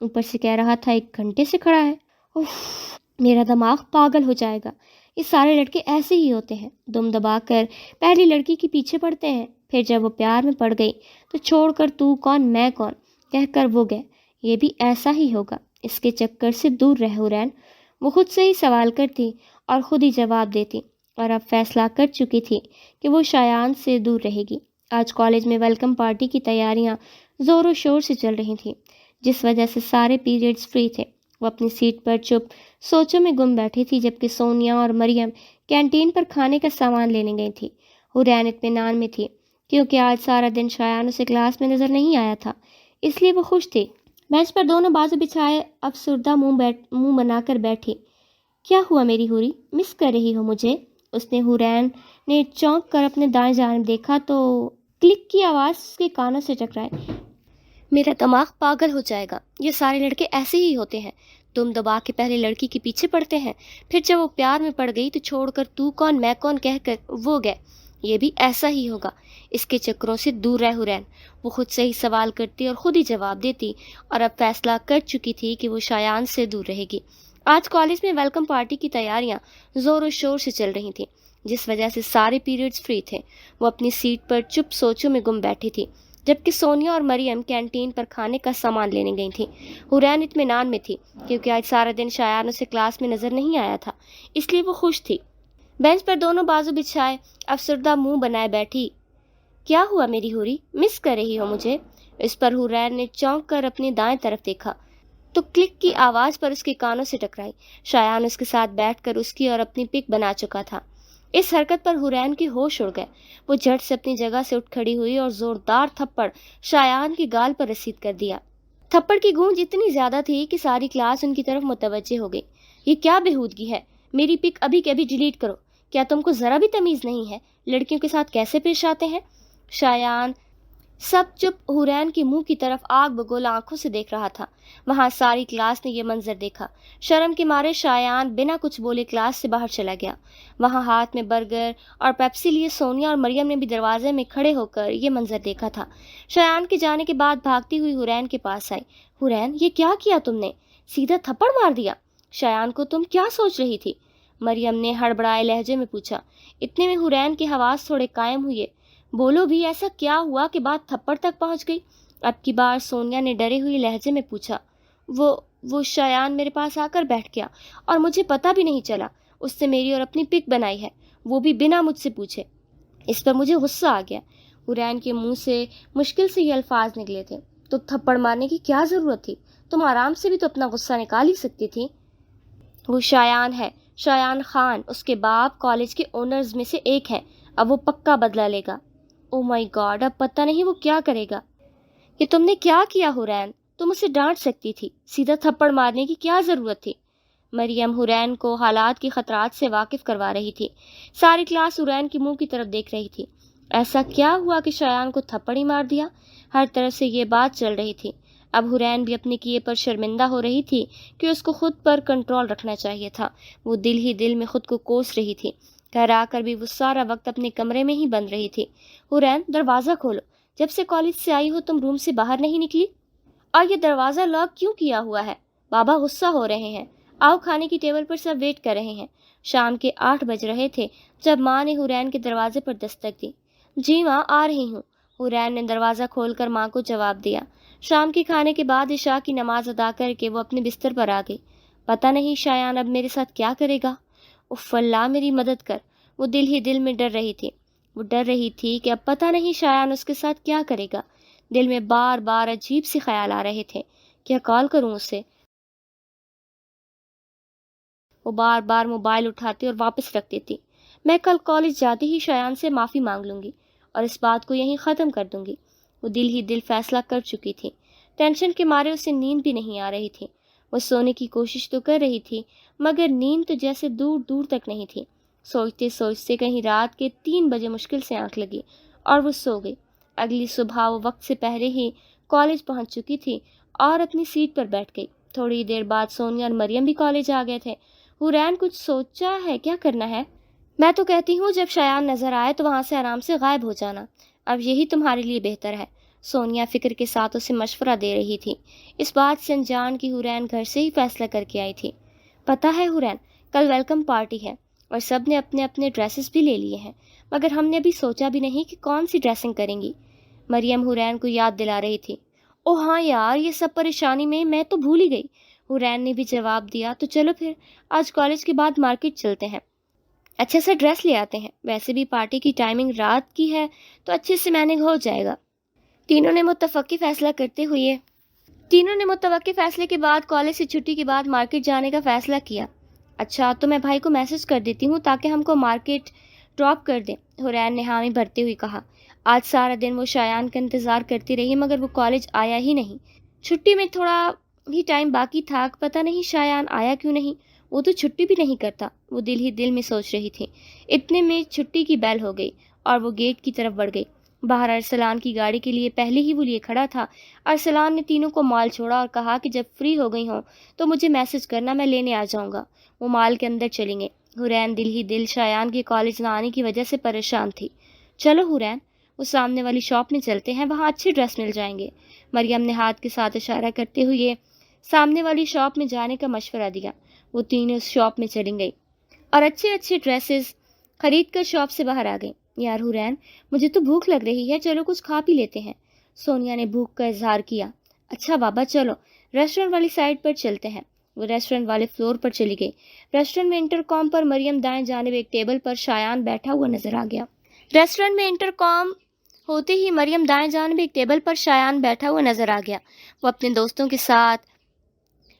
اوپر سے کہہ رہا تھا 1 گھنٹے سے کھڑا ہے۔ اوف، میرا دماغ پاگل ہو جائے گا۔ یہ سارے لڑکے ایسے ہی ہوتے ہیں، دم دبا کر پہلی لڑکی کے پیچھے پڑتے ہیں، پھر جب وہ پیار میں پڑ گئی تو چھوڑ کر تو کون میں کون کہہ کر وہ گئے۔ یہ بھی ایسا ہی ہوگا، اس کے چکر سے دور رہ حورین۔ وہ خود سے ہی سوال کرتی اور خود ہی جواب دیتی، اور اب فیصلہ کر چکی تھی کہ وہ شایان سے دور رہے گی۔ آج کالج میں ویلکم پارٹی کی تیاریاں زور و شور سے چل رہی تھیں، جس وجہ سے سارے پیریڈز فری تھے۔ وہ اپنی سیٹ پر چپ سوچوں میں گم بیٹھی تھی، جبکہ سونیا اور مریم کینٹین پر کھانے کا سامان لینے گئی تھی۔ حورین اطمینان میں تھی کیونکہ آج سارا دن شایان اسے کلاس میں نظر نہیں آیا تھا، اس لیے وہ خوش تھی۔ بینچ پر دونوں بازو بچھائے افسردہ منہ بنا کر بیٹھی۔ کیا ہوا میری حوری، مس کر رہی ہو مجھے؟ اس نے حورین نے چونک کر اپنے دائیں جانب دیکھا تو کلک کی آواز اس کے کانوں سے ٹکرائی۔ میرا دماغ پاگل ہو جائے گا، یہ سارے لڑکے ایسے ہی ہوتے ہیں، دم دبا کے پہلے لڑکی کے پیچھے پڑتے ہیں، پھر جب وہ پیار میں پڑ گئی تو چھوڑ کر تو کون میں کون کہہ کر وہ گئے۔ یہ بھی ایسا ہی ہوگا، اس کے چکروں سے دور رہ حورین۔ وہ خود سے ہی سوال کرتی اور خود ہی جواب دیتی، اور اب فیصلہ کر چکی تھی کہ وہ شایان سے دور رہے گی۔ آج کالج میں ویلکم پارٹی کی تیاریاں زور و شور سے چل رہی تھیں، جس وجہ سے سارے پیریڈز فری تھے۔ وہ اپنی سیٹ پر چپ سوچوں میں گم بیٹھی تھی، جبکہ سونیا اور مریم کینٹین پر کھانے کا سامان لینے گئی تھیں۔ حورین اطمینان میں تھی کیونکہ آج سارا دن شایان اسے کلاس میں نظر نہیں آیا تھا، اس لیے وہ خوش تھی۔ بینچ پر دونوں بازو بچھائے افسردہ منہ بنائے بیٹھی۔ کیا ہوا میری حوری، مس کر رہی ہو مجھے؟ اس پر حورین نے چونک کر اپنی دائیں طرف دیکھا تو کلک کی آواز پر اس کے کانوں سے ٹکرائی۔ شایان اس کے ساتھ بیٹھ کر اس کی اور اپنی پک بنا چکا تھا۔ اس حرکت پر حورین کے ہوش اڑ گئے۔ وہ جھٹ سے اپنی جگہ سے اٹھ کھڑی ہوئی اور زوردار تھپڑ شایان کی گال پر رسید کر دیا۔ تھپڑ کی گونج اتنی زیادہ تھی کہ ساری کلاس ان کی طرف متوجہ ہو گئی۔ یہ کیا بےہودگی ہے؟ میری پک ابھی کے ابھی ڈیلیٹ کرو۔ کیا تم کو ذرا بھی تمیز نہیں ہے؟ لڑکیوں کے ساتھ کیسے پیش آتے ہیں؟ شایان سب چپ حورین کے منہ کی طرف آگ بگول آنکھوں سے دیکھ رہا تھا۔ وہاں ساری کلاس نے یہ منظر دیکھا۔ شرم کے مارے شایان بنا کچھ بولے کلاس سے باہر چلا گیا۔ وہاں ہاتھ میں برگر اور پیپسی لیے سونیا اور مریم نے بھی دروازے میں کھڑے ہو کر یہ منظر دیکھا تھا۔ شایان کے جانے کے بعد بھاگتی ہوئی حورین کے پاس آئی۔ حورین، یہ کیا کیا تم نے؟ سیدھا تھپڑ مار دیا۔ شایان کو تم کیا سوچ رہی تھی؟ مریم نے ہڑبڑائے لہجے میں پوچھا۔ اتنے میں حورین کے حواس تھوڑے قائم ہوئے۔ بولو بھی ایسا کیا ہوا کہ بات تھپڑ تک پہنچ گئی؟ اب کی بار سونیا نے ڈرے ہوئے لہجے میں پوچھا۔ وہ شایان میرے پاس آ کر بیٹھ گیا اور مجھے پتہ بھی نہیں چلا۔ اس سے میری اور اپنی پک بنائی ہے، وہ بھی بنا مجھ سے پوچھے۔ اس پر مجھے غصہ آ گیا۔ حورین کے منہ سے مشکل سے یہ الفاظ نکلے تھے۔ تو تھپڑ مارنے کی کیا ضرورت تھی؟ تم آرام سے بھی تو اپنا غصہ نکال ہی سکتی تھی۔ وہ شایان ہے، شایان خان، اس کے باپ کالج کے اونرز میں سے ایک ہے۔ اب وہ پکا بدلہ لے گا۔ او مائی گاڈ، اب پتہ نہیں وہ کیا کرے گا۔ یہ تم نے کیا کیا حورین؟ تم اسے ڈانٹ سکتی تھی، سیدھا تھپڑ مارنے کی کیا ضرورت تھی؟ مریم حورین کو حالات کے خطرات سے واقف کروا رہی تھی۔ ساری کلاس حورین کے منہ کی طرف دیکھ رہی تھی۔ ایسا کیا ہوا کہ شایان کو تھپڑ ہی مار دیا؟ ہر طرف سے یہ بات چل رہی تھی۔ اب حورین بھی اپنے کیے پر شرمندہ ہو رہی تھی کہ اس کو خود پر کنٹرول رکھنا چاہیے تھا۔ وہ دل ہی دل میں خود کو کوس رہی تھی۔ گھر آ کر بھی وہ سارا وقت اپنے کمرے میں ہی بند رہی تھی۔ حورین، دروازہ کھولو۔ جب سے کالج سے آئی ہو تم روم سے باہر نہیں نکلی، اور یہ دروازہ لاک کیوں کیا ہوا ہے؟ بابا غصہ ہو رہے ہیں۔ آؤ، کھانے کی ٹیبل پر سب ویٹ کر رہے ہیں۔ شام کے 8 بج رہے تھے جب ماں نے حورین کے دروازے پر دستک دی۔ جی ماں، آ رہی ہوں۔ حورین نے دروازہ کھول کر ماں کو جواب دیا۔ شام کے کھانے کے بعد عشاء کی نماز ادا کر کے وہ اپنے بستر پر آ گئی۔ پتہ نہیں شایان اب میرے ساتھ کیا کرے گا؟ اف اللہ، میری مدد کر۔ وہ دل ہی دل میں ڈر رہی تھی۔ وہ ڈر رہی تھی کہ اب پتہ نہیں شایان اس کے ساتھ کیا کرے گا۔ دل میں بار بار عجیب سے خیال آ رہے تھے۔ کیا کال کروں اسے؟ وہ بار بار موبائل اٹھاتی اور واپس رکھ دیتی۔ میں کل کالج جاتے ہی شایان سے معافی مانگ لوں گی اور اس بات کو یہیں ختم کر دوں گی۔ وہ دل ہی دل فیصلہ کر چکی تھی۔ ٹینشن کے مارے اسے نیند بھی نہیں آ رہی تھی۔ وہ سونے کی کوشش تو کر رہی تھی مگر نیند تو جیسے دور دور تک نہیں تھی۔ سوچتے سوچتے کہیں رات کے 3 بجے مشکل سے آنکھ لگی اور وہ سو گئی۔ اگلی صبح وہ وقت سے پہلے ہی کالج پہنچ چکی تھی اور اپنی سیٹ پر بیٹھ گئی۔ تھوڑی دیر بعد سونیا اور مریم بھی کالج آ گئے تھے۔ حورین، کچھ سوچا ہے کیا کرنا ہے؟ میں تو کہتی ہوں جب شایان نظر آئے تو وہاں سے آرام سے غائب ہو جانا۔ اب یہی تمہارے لیے بہتر ہے۔ سونیا فکر کے ساتھ اسے مشورہ دے رہی تھی۔ اس بات سے انجان کی حورین گھر سے ہی فیصلہ کر کے آئی تھی۔ پتہ ہے حورین، کل ویلکم پارٹی ہے اور سب نے اپنے اپنے ڈریسز بھی لے لیے ہیں، مگر ہم نے ابھی سوچا بھی نہیں کہ کون سی ڈریسنگ کریں گی۔ مریم حورین کو یاد دلا رہی تھی۔ او ہاں یار، یہ سب پریشانی میں تو بھول ہی گئی۔ حورین نے بھی جواب دیا۔ تو چلو پھر آج کالج کے بعد مارکیٹ چلتے ہیں، اچھا سا ڈریس لے آتے ہیں۔ ویسے بھی پارٹی کی ٹائمنگ رات کی ہے تو اچھے سے مینج ہو جائے گا۔ تینوں نے متوقع فیصلے کے بعد کالج سے چھٹی کے بعد مارکیٹ جانے کا فیصلہ کیا۔ اچھا، تو میں بھائی کو میسج کر دیتی ہوں تاکہ ہم کو مارکیٹ ڈراپ کر دیں، حورین نے حامی بھرتے ہوئے کہا۔ آج سارا دن وہ شایان کا انتظار کرتی رہی مگر وہ کالج آیا ہی نہیں۔ چھٹی میں تھوڑا ہی ٹائم باقی تھا، پتہ نہیں شایان آیا کیوں نہیں، وہ تو چھٹی بھی نہیں کرتا، وہ دل ہی دل میں سوچ رہی تھی۔ اتنے میں چھٹی کی بیل ہو گئی اور وہ گیٹ کی طرف بڑھ گئی۔ باہر ارسلان کی گاڑی کے لیے پہلے ہی وہ لیے کھڑا تھا۔ ارسلان نے تینوں کو مال چھوڑا اور کہا کہ جب فری ہو گئی ہوں تو مجھے میسج کرنا، میں لینے آ جاؤں گا۔ وہ مال کے اندر چلیں گے۔ حورین دل ہی دل شایان کے کالج نہ آنے کی وجہ سے پریشان تھی۔ چلو حورین، وہ سامنے والی شاپ میں چلتے ہیں، وہاں اچھے ڈریس مل جائیں گے۔ مریم نے ہاتھ کے ساتھ اشارہ کرتے ہوئے سامنے والی شاپ میں جانے کا مشورہ دیا۔ وہ تینوں اس شاپ میں چلی گئی اور اچھے ڈریسز خرید کر شاپ سے باہر آ گئی۔ یار حورین، مجھے تو بھوک لگ رہی ہے، چلو کچھ کھا پی لیتے ہیں۔ سونیا نے بھوک کا اظہار کیا۔ اچھا بابا، چلو ریسٹورنٹ والی سائڈ پر چلتے ہیں۔ وہ ریسٹورنٹ والے فلور پر چلی گئی۔ ریسٹورنٹ میں انٹرکام پر مریم دائیں جانب ایک ٹیبل پر شایان بیٹھا ہوا نظر آ گیا۔ ریسٹورنٹ میں انٹرکام ہوتے ہی مریم دائیں جانب ایک ٹیبل پر شایان بیٹھا ہوا نظر آ گیا۔ وہ اپنے دوستوں کے ساتھ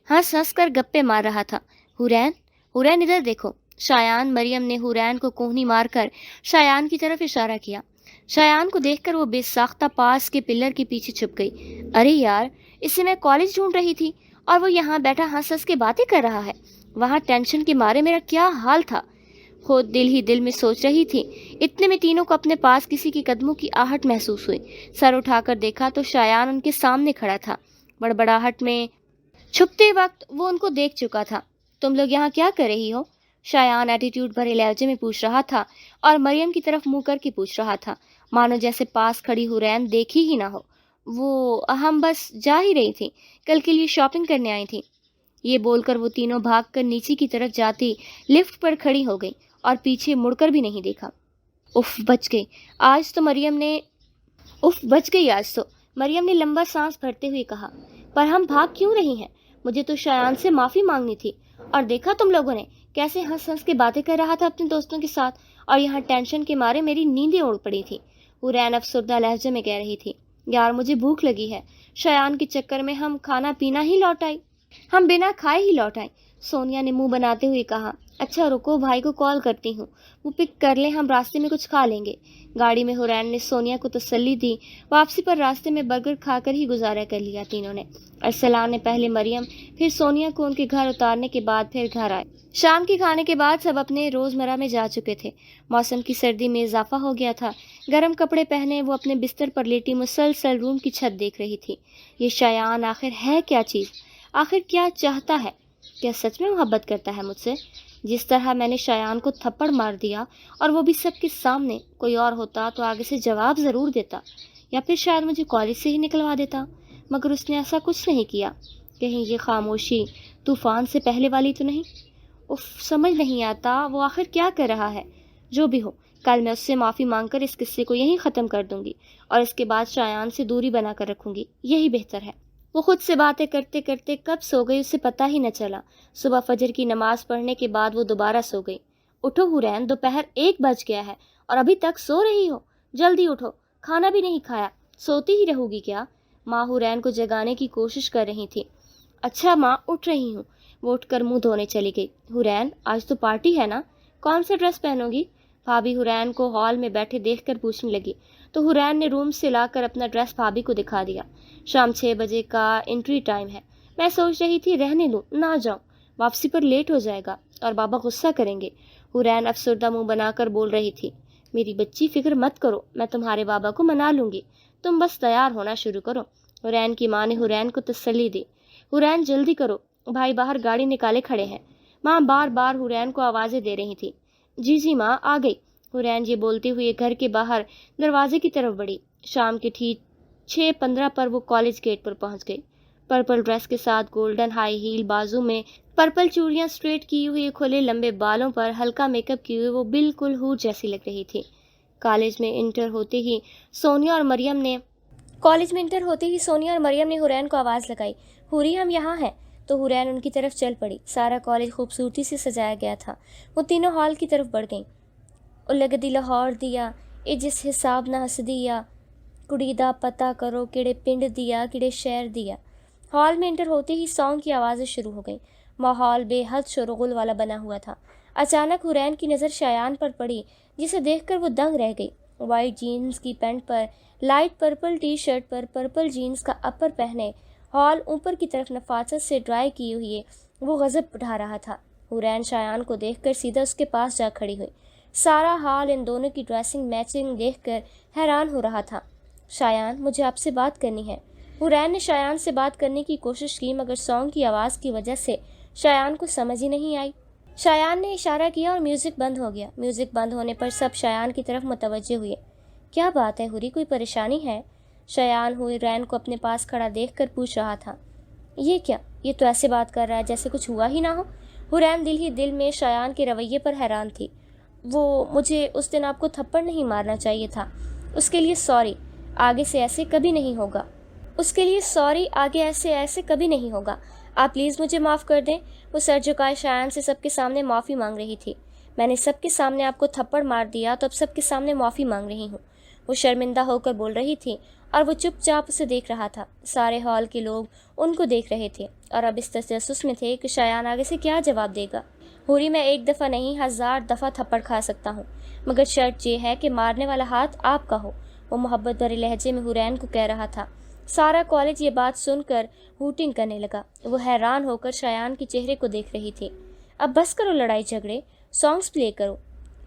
ہنس ہنس کر گپے مار رہا تھا۔ حورین ادھر دیکھو۔ شایان، مریم نے حورین کو کوہنی مار کر شایان کی طرف اشارہ کیا۔ شایان کو دیکھ کر وہ بے ساختہ پاس کے پلر کے پیچھے چھپ گئی۔ ارے یار، اس سے میں کالج ڈھونڈ رہی تھی اور وہ یہاں بیٹھا ہنس ہنس کے باتیں کر رہا ہے۔ وہاں ٹینشن کے مارے میرا کیا حال تھا، خود دل ہی دل میں سوچ رہی تھی۔ اتنے میں تینوں کو اپنے پاس کسی کے قدموں کی آہٹ محسوس ہوئی۔ سر اٹھا کر دیکھا تو شایان ان کے سامنے کھڑا تھا۔ بڑبڑاہٹ میں چھپتے وقت وہ ان کو دیکھ چکا تھا۔ تم لوگ یہاں کیا کر رہی ہو؟ شایان ایٹیٹیوڈ بھرے لہجے میں پوچھ رہا تھا اور مریم کی طرف منہ کر کے پوچھ رہا تھا، مانو جیسے پاس کھڑی حورین دیکھی ہی نہ ہو۔ ہم بس جا ہی رہی تھی، کل کے لیے شاپنگ کرنے آئی تھی۔ یہ بول کر وہ تینوں بھاگ کر نیچے کی طرف جاتی لفٹ پر کھڑی ہو گئی اور پیچھے مڑ کر بھی نہیں دیکھا۔ بچ گئی آج تو مریم نے لمبا سانس بھرتے ہوئے کہا۔ پر ہم بھاگ کیوں رہی ہیں؟ مجھے تو شایان سے معافی مانگنی تھی، اور دیکھا تم لوگوں نے کیسے ہنس ہنس کے باتیں کر رہا تھا اپنے دوستوں کے ساتھ، اور یہاں ٹینشن کے مارے میری نیندیں اڑ پڑی تھی۔ حورین افسردہ لہجے میں کہہ رہی تھی، یار مجھے بھوک لگی ہے، شایان کے چکر میں ہم کھانا پینا ہی لوٹ آئی، ہم بنا کھائے ہی لوٹ آئے۔ سونیا نے منہ بناتے ہوئے کہا، اچھا رکو بھائی کو کال کرتی ہوں، وہ پک کر لیں، ہم راستے میں کچھ کھا لیں گے۔ گاڑی میں حورین نے سونیا کو تسلی دی۔ واپسی پر راستے میں برگر کھا کر ہی گزارا کر لیا تینوں نے۔ ارسلان نے پہلے مریم پھر سونیا کو ان کے گھر اتارنے کے بعد پھر گھر آئے۔ شام کے کھانے کے بعد سب اپنے روزمرہ میں جا چکے تھے۔ موسم کی سردی میں اضافہ ہو گیا تھا۔ گرم کپڑے پہنے وہ اپنے بستر پر لیٹی مسلسل روم کی چھت دیکھ رہی تھی۔ یہ شایان آخر ہے کیا چیز؟ آخر کیا چاہتا ہے؟ کیا سچ میں محبت کرتا ہے مجھ سے؟ جس طرح میں نے شایان کو تھپڑ مار دیا، اور وہ بھی سب کے سامنے، کوئی اور ہوتا تو آگے سے جواب ضرور دیتا، یا پھر شاید مجھے کالج سے ہی نکلوا دیتا، مگر اس نے ایسا کچھ نہیں کیا۔ کہیں یہ خاموشی طوفان سے پہلے والی تو نہیں؟ سمجھ نہیں آتا وہ آخر کیا کر رہا ہے۔ جو بھی ہو، کل میں اس سے معافی مانگ کر اس قصے کو یہیں ختم کر دوں گی، اور اس کے بعد شایان سے دوری بنا کر رکھوں گی، یہی بہتر ہے۔ وہ خود سے باتیں کرتے کرتے کب سو گئی اسے پتہ ہی نہ چلا۔ صبح فجر کی نماز پڑھنے کے بعد وہ دوبارہ سو گئی۔ اٹھو حورین، دوپہر 1 بج گیا ہے اور ابھی تک سو رہی ہو؟ جلدی اٹھو، کھانا بھی نہیں کھایا، سوتی ہی رہو گی کیا؟ ماں حورین کو جگانے کی کوشش کر رہی تھی۔ اچھا ماں، اٹھ رہی ہوں۔ وہ اٹھ کر منہ دھونے چلی گئی۔ حورین، آج تو پارٹی ہے نا، کون سا ڈریس پہنو گی؟ بھابھی حورین کو ہال میں بیٹھے دیکھ کر پوچھنے لگی، تو حورین نے روم سے لا کر اپنا ڈریس بھابھی کو دکھا دیا۔ شام 6 بجے کا انٹری ٹائم ہے، میں سوچ رہی تھی رہنے دوں، نہ جاؤں، واپسی پر لیٹ ہو جائے گا اور بابا غصہ کریں گے۔ حورین افسردہ منہ بنا کر بول رہی تھی، میری بچی فکر مت کرو، میں تمہارے بابا کو منا لوں گی، تم بس تیار ہونا شروع کرو۔ حورین کی ماں نے حورین کو تسلی دی۔ حورین جلدی کرو، بھائی باہر گاڑی نکالے کھڑے ہیں۔ ماں بار بار حورین کو آوازیں دے رہی تھی۔ جی ماں، آ گئی۔ حورین یہ بولتے ہوئے گھر کے باہر دروازے کی طرف بڑھی۔ شام کے ٹھیک 6:15 پر وہ کالج گیٹ پر پہنچ گئی۔ پرپل ڈریس کے ساتھ گولڈن ہائی ہیل، بازو میں پرپل چوڑیاں اسٹریٹ کی ہوئی، کھلے لمبے بالوں پر ہلکا میک اپ کیے ہوئے وہ بالکل حور جیسی لگ رہی تھی۔ کالج میں انٹر ہوتے ہی سونیا اور مریم نے حورین کو آواز لگائی، حوری ہم یہاں ہیں۔ تو حورین ان کی طرف چل پڑی۔ سارا کالج خوبصورتی سے سجایا گیا تھا۔ وہ تینوں ہال کی طرف بڑھ گئیں۔ او لگدی لاہور دیا، اے جس حساب نہ ہس دیا، کڑی دا پتہ کرو کیڑے پنڈ دیا کیڑے شہر دیا۔ ہال میں انٹر ہوتے ہی سانگ کی آوازیں شروع ہو گئیں۔ ماحول بے حد شور و غل والا بنا ہوا تھا۔ اچانک حورین کی نظر شایان پر پڑی، جسے دیکھ کر وہ دنگ رہ گئی۔ وائٹ جینز کی پینٹ پر، لائٹ پرپل ٹی شرٹ پر پرپل جینز کا اپر پہنے، ہال اوپر کی طرف نفاست سے ڈرائی کیے ہوئے وہ غضب اٹھا رہا تھا۔ حورین شایان کو دیکھ کر سیدھا اس کے پاس جا کھڑی ہوئی۔ سارا ہال ان دونوں کی ڈریسنگ میچنگ دیکھ کر حیران ہو رہا تھا۔ شایان، مجھے آپ سے بات کرنی ہے۔ حورین نے شایان سے بات کرنے کی کوشش کی، مگر سانگ کی آواز کی وجہ سے شایان کو سمجھ ہی نہیں آئی۔ شایان نے اشارہ کیا اور میوزک بند ہو گیا۔ میوزک بند ہونے پر سب شایان کی طرف متوجہ ہوئے۔ کیا بات ہے حوری، کوئی پریشانی ہے؟ شایان حورین کو اپنے پاس کھڑا دیکھ کر پوچھ رہا تھا۔ یہ کیا؟ یہ تو ایسے بات کر رہا ہے جیسے کچھ ہوا ہی نہ ہو۔ حورین دل ہی دل میں شایان کے رویے پر حیران تھی۔ مجھے اس دن آپ کو تھپڑ نہیں مارنا چاہیے تھا، اس کے لیے سوری، آگے سے ایسے کبھی نہیں ہوگا۔ آپ پلیز مجھے معاف کر دیں۔ وہ سر جھکائے شایان سے سب کے سامنے معافی مانگ رہی تھی۔ میں نے سب کے سامنے آپ کو تھپڑ مار دیا تو اب سب کے سامنے معافی مانگ رہی ہوں، وہ شرمندہ ہو کر بول رہی تھی، اور وہ چپ چاپ اسے دیکھ رہا تھا۔ سارے ہال کے لوگ ان کو دیکھ رہے تھے اور اب اس تجسس میں تھے کہ شایان آگے سے کیا جواب دے گا۔ ہوری میں ایک دفعہ نہیں 1000 دفعہ تھپڑ کھا سکتا ہوں، مگر شرط یہ ہے کہ مارنے والا ہاتھ آپ کا ہو، وہ محبت بھرے لہجے میں حورین کو کہہ رہا تھا۔ سارا کالج یہ بات سن کر ہوٹنگ کرنے لگا۔ وہ حیران ہو کر شایان کے چہرے کو دیکھ رہی تھی۔ اب بس کرو لڑائی جھگڑے، سانگز پلے کرو،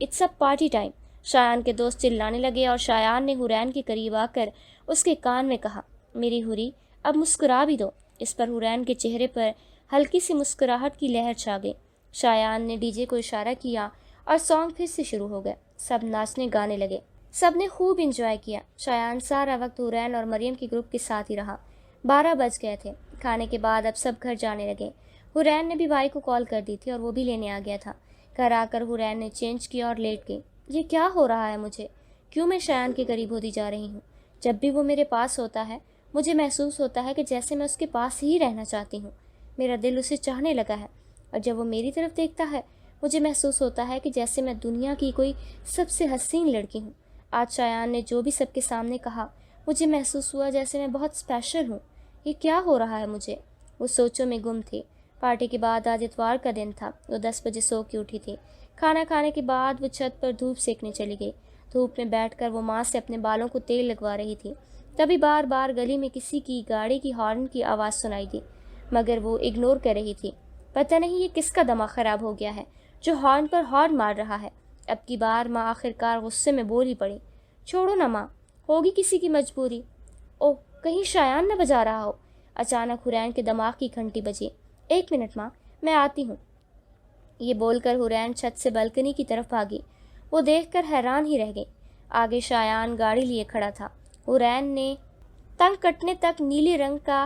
اٹس اب پارٹی ٹائم۔ شایان کے دوست چلانے لگے اور شایان نے حورین کے قریب آ کر اس کے کان میں کہا، میری ہوری اب مسکرا بھی دو۔ اس پر حورین کے چہرے پر ہلکی سی مسکراہٹ کی لہر چھا گئی۔ شایان نے ڈی جے کو اشارہ کیا اور سانگ پھر سے شروع ہو گئے۔ سب ناچنے گانے لگے، سب نے خوب انجوائے کیا۔ شایان سارا وقت حورین اور مریم کے گروپ کے ساتھ ہی رہا۔ 12 بج گئے تھے۔ کھانے کے بعد اب سب گھر جانے لگے۔ حورین نے بھی بھائی کو کال کر دی تھی اور وہ بھی لینے آ گیا تھا۔ گھر آ کر حورین نے چینج کیا اور لیٹ گئی۔ یہ کیا ہو رہا ہے مجھے؟ کیوں میں شایان کے قریب ہوتی جا رہی ہوں؟ جب بھی وہ میرے پاس ہوتا ہے مجھے محسوس ہوتا ہے کہ جیسے میں اس کے پاس ہی رہنا چاہتی ہوں۔ میرا دل اسے چاہنے لگا ہے، اور جب وہ میری طرف دیکھتا ہے مجھے محسوس ہوتا ہے کہ جیسے میں دنیا کی کوئی سب سے حسین لڑکی ہوں۔ آج شایان نے جو بھی سب کے سامنے کہا مجھے محسوس ہوا جیسے میں بہت اسپیشل ہوں۔ یہ کیا ہو رہا ہے مجھے؟ وہ سوچوں میں گم تھی۔ پارٹی کے بعد آج اتوار کا دن تھا۔ وہ 10 بجے سو کے اٹھی تھی۔ کھانا کھانے کے بعد وہ چھت پر دھوپ سیکنے چلی گئی۔ دھوپ میں بیٹھ کر وہ ماں سے اپنے بالوں کو تیل لگوا رہی تھی۔ تبھی بار بار گلی میں کسی کی گاڑی کی ہارن کی آواز سنائی دی، مگر وہ اگنور کر رہی تھی۔ پتہ نہیں یہ کس کا دماغ خراب ہو گیا ہے جو ہارن پر ہارن مار رہا ہے۔ اب کی بار ماں آخرکار غصے میں بول ہی پڑی، چھوڑو نا ماں، ہوگی کسی کی مجبوری۔ اوہ، کہیں شایان نہ بجا رہا ہو۔ اچانک حورین کے دماغ کی گھنٹی بجی۔ 1 منٹ ماں، میں آتی ہوں۔ یہ بول کر حورین چھت سے بالکنی کی طرف بھاگی۔ وہ دیکھ کر حیران ہی رہ گئی۔ آگے شایان گاڑی لیے کھڑا تھا۔ حورین نے تنگ کٹنے تک نیلے رنگ کا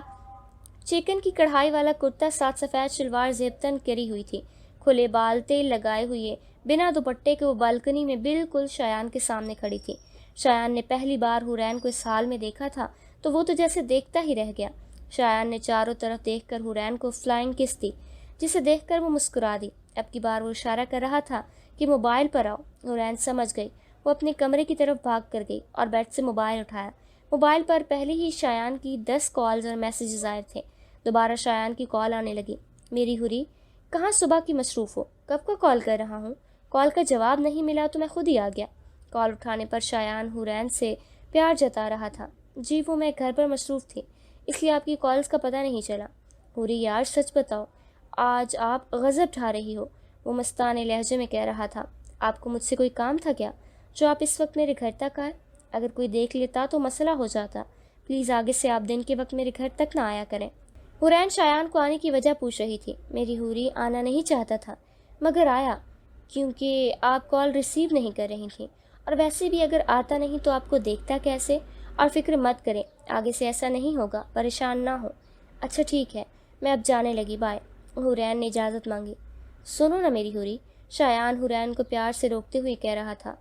چکن کی کڑھائی والا کرتا ساتھ سفید شلوار زیب تن کری ہوئی تھی۔ کھلے بال تیل لگائے ہوئے بنا دوپٹے کے وہ بالکنی میں بالکل شایان کے سامنے کھڑی تھی۔ شایان نے پہلی بار حورین کو اس حال میں دیکھا تھا تو وہ تو جیسے دیکھتا ہی رہ گیا۔ شایان نے چاروں طرف دیکھ کر حورین کو فلائنگ کس دی، جسے دیکھ کر وہ مسکرا دی۔ اب کی بار وہ اشارہ کر رہا تھا کہ موبائل پر آؤ۔ حورین سمجھ گئی۔ وہ اپنے کمرے کی طرف بھاگ کر گئی اور بیڈ سے موبائل اٹھایا۔ موبائل پر پہلے ہی شایان کی 10 کالز اور میسیجز آئے تھے۔ دوبارہ شایان کی کال آنے لگی۔ میری ہوری، کہاں صبح کی مصروف ہو؟ کب کا کال کر رہا ہوں؟ کال کا جواب نہیں ملا تو میں خود ہی آ گیا۔ کال اٹھانے پر شایان حورین سے پیار جتا رہا تھا۔ جی وہ میں گھر پر مصروف تھی، اس لیے آپ کی کالز کا پتہ نہیں چلا۔ ہوری یار سچ بتاؤ، آج آپ غضب ڈھا رہی ہو، وہ مستانہ لہجے میں کہہ رہا تھا۔ آپ کو مجھ سے کوئی کام تھا کیا جو آپ اس وقت میرے گھر تک آئے؟ اگر کوئی دیکھ لیتا تو مسئلہ ہو جاتا۔ پلیز آگے سے آپ دن کے وقت میرے گھر تک نہ آیا کریں۔ حورین شایان کو آنے کی وجہ پوچھ رہی تھی۔ میری ہوری آنا نہیں چاہتا تھا مگر آیا کیونکہ آپ کال ریسیو نہیں کر رہی تھیں، اور ویسے بھی اگر آتا نہیں تو آپ کو دیکھتا کیسے؟ اور فکر مت کریں، آگے سے ایسا نہیں ہوگا، پریشان نہ ہو۔ اچھا ٹھیک ہے، میں اب جانے لگی، بائے۔ حورین نے اجازت مانگی۔ سنو نا میری ہوری، شایان حورین کو پیار سے روکتے ہوئے کہہ رہا تھا،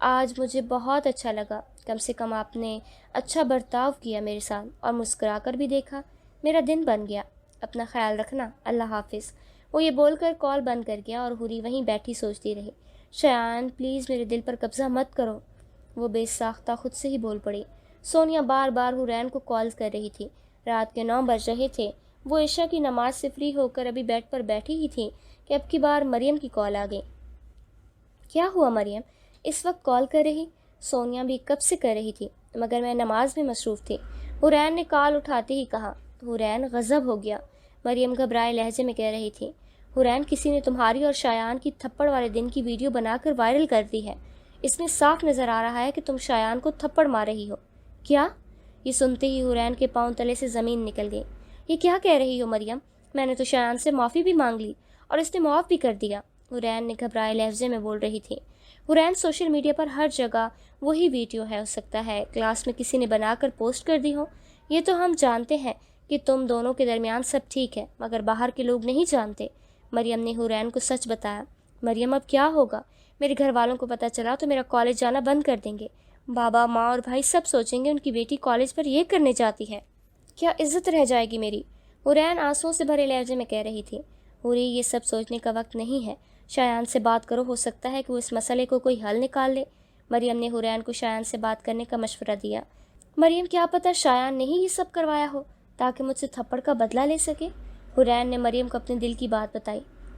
آج مجھے بہت اچھا لگا، کم سے کم آپ نے اچھا برتاؤ کیا میرے ساتھ اور مسکرا کر بھی دیکھا، میرا دن بن گیا۔ اپنا خیال رکھنا، اللہ حافظ۔ وہ یہ بول کر کال بند کر گیا اور ہوری وہیں بیٹھی سوچتی رہی۔ شایان پلیز میرے دل پر قبضہ مت کرو، وہ بے ساختہ خود سے ہی بول پڑی۔ سونیا بار بار حورین کو کال کر رہی تھی۔ رات کے 9 بج رہے تھے۔ وہ عشاء کی نماز سے فری ہو کر ابھی بیڈ پر بیٹھی ہی تھی کہ اب کی بار مریم کی کال آ گئی۔ کیا ہوا مریم، اس وقت کال کر رہی؟ سونیا بھی کب سے کر رہی تھی مگر میں نماز میں مصروف تھی، حورین نے کال اٹھاتے ہی کہا۔ حورین غضب ہو گیا، مریم گھبرائے لہجے میں کہہ رہی تھی۔ حورین کسی نے تمہاری اور شایان کی تھپڑ والے دن کی ویڈیو بنا کر وائرل کر دی ہے، اس میں صاف نظر آ رہا ہے کہ تم شایان کو تھپڑ مار رہی ہو۔ کیا؟ یہ سنتے ہی حورین کے پاؤں تلے سے زمین نکل گئی۔ یہ کیا کہہ رہی ہو مریم؟ میں نے تو شایان سے معافی بھی مانگ لی اور اس نے معاف بھی کر دیا، حورین نے گھبرائے لہجے میں بول رہی تھی۔ حورین سوشل میڈیا پر ہر جگہ وہی ویڈیو ہے، ہو سکتا ہے کلاس میں کسی نے بنا کر پوسٹ کر دی ہو۔ یہ تو ہم جانتے ہیں کہ تم دونوں کے درمیان سب ٹھیک ہے، مگر باہر کے لوگ نہیں جانتے۔ مریم نے حورین کو سچ بتایا۔ مریم اب کیا ہوگا؟ میرے گھر والوں کو پتہ چلا تو میرا کالج جانا بند کر دیں گے، بابا ماں اور بھائی سب سوچیں گے ان کی بیٹی کالج پر یہ کرنے جاتی ہے، کیا عزت رہ جائے گی میری؟ حورین آنسوؤں سے بھرے لہجے میں کہہ رہی تھی۔ حوری یہ سب سوچنے کا وقت نہیں ہے، شایان سے بات کرو، ہو سکتا ہے کہ وہ اس مسئلے کو کوئی حل نکال لے۔ مریم نے حورین کو شایان سے بات کرنے کا مشورہ دیا۔ مریم کیا پتہ شایان نے ہی یہ سب کروایا ہو تاکہ مجھ سے تھپڑ کا بدلہ لے سکے۔ حورین نے مریم کو اپنے دل کی بات بتائی۔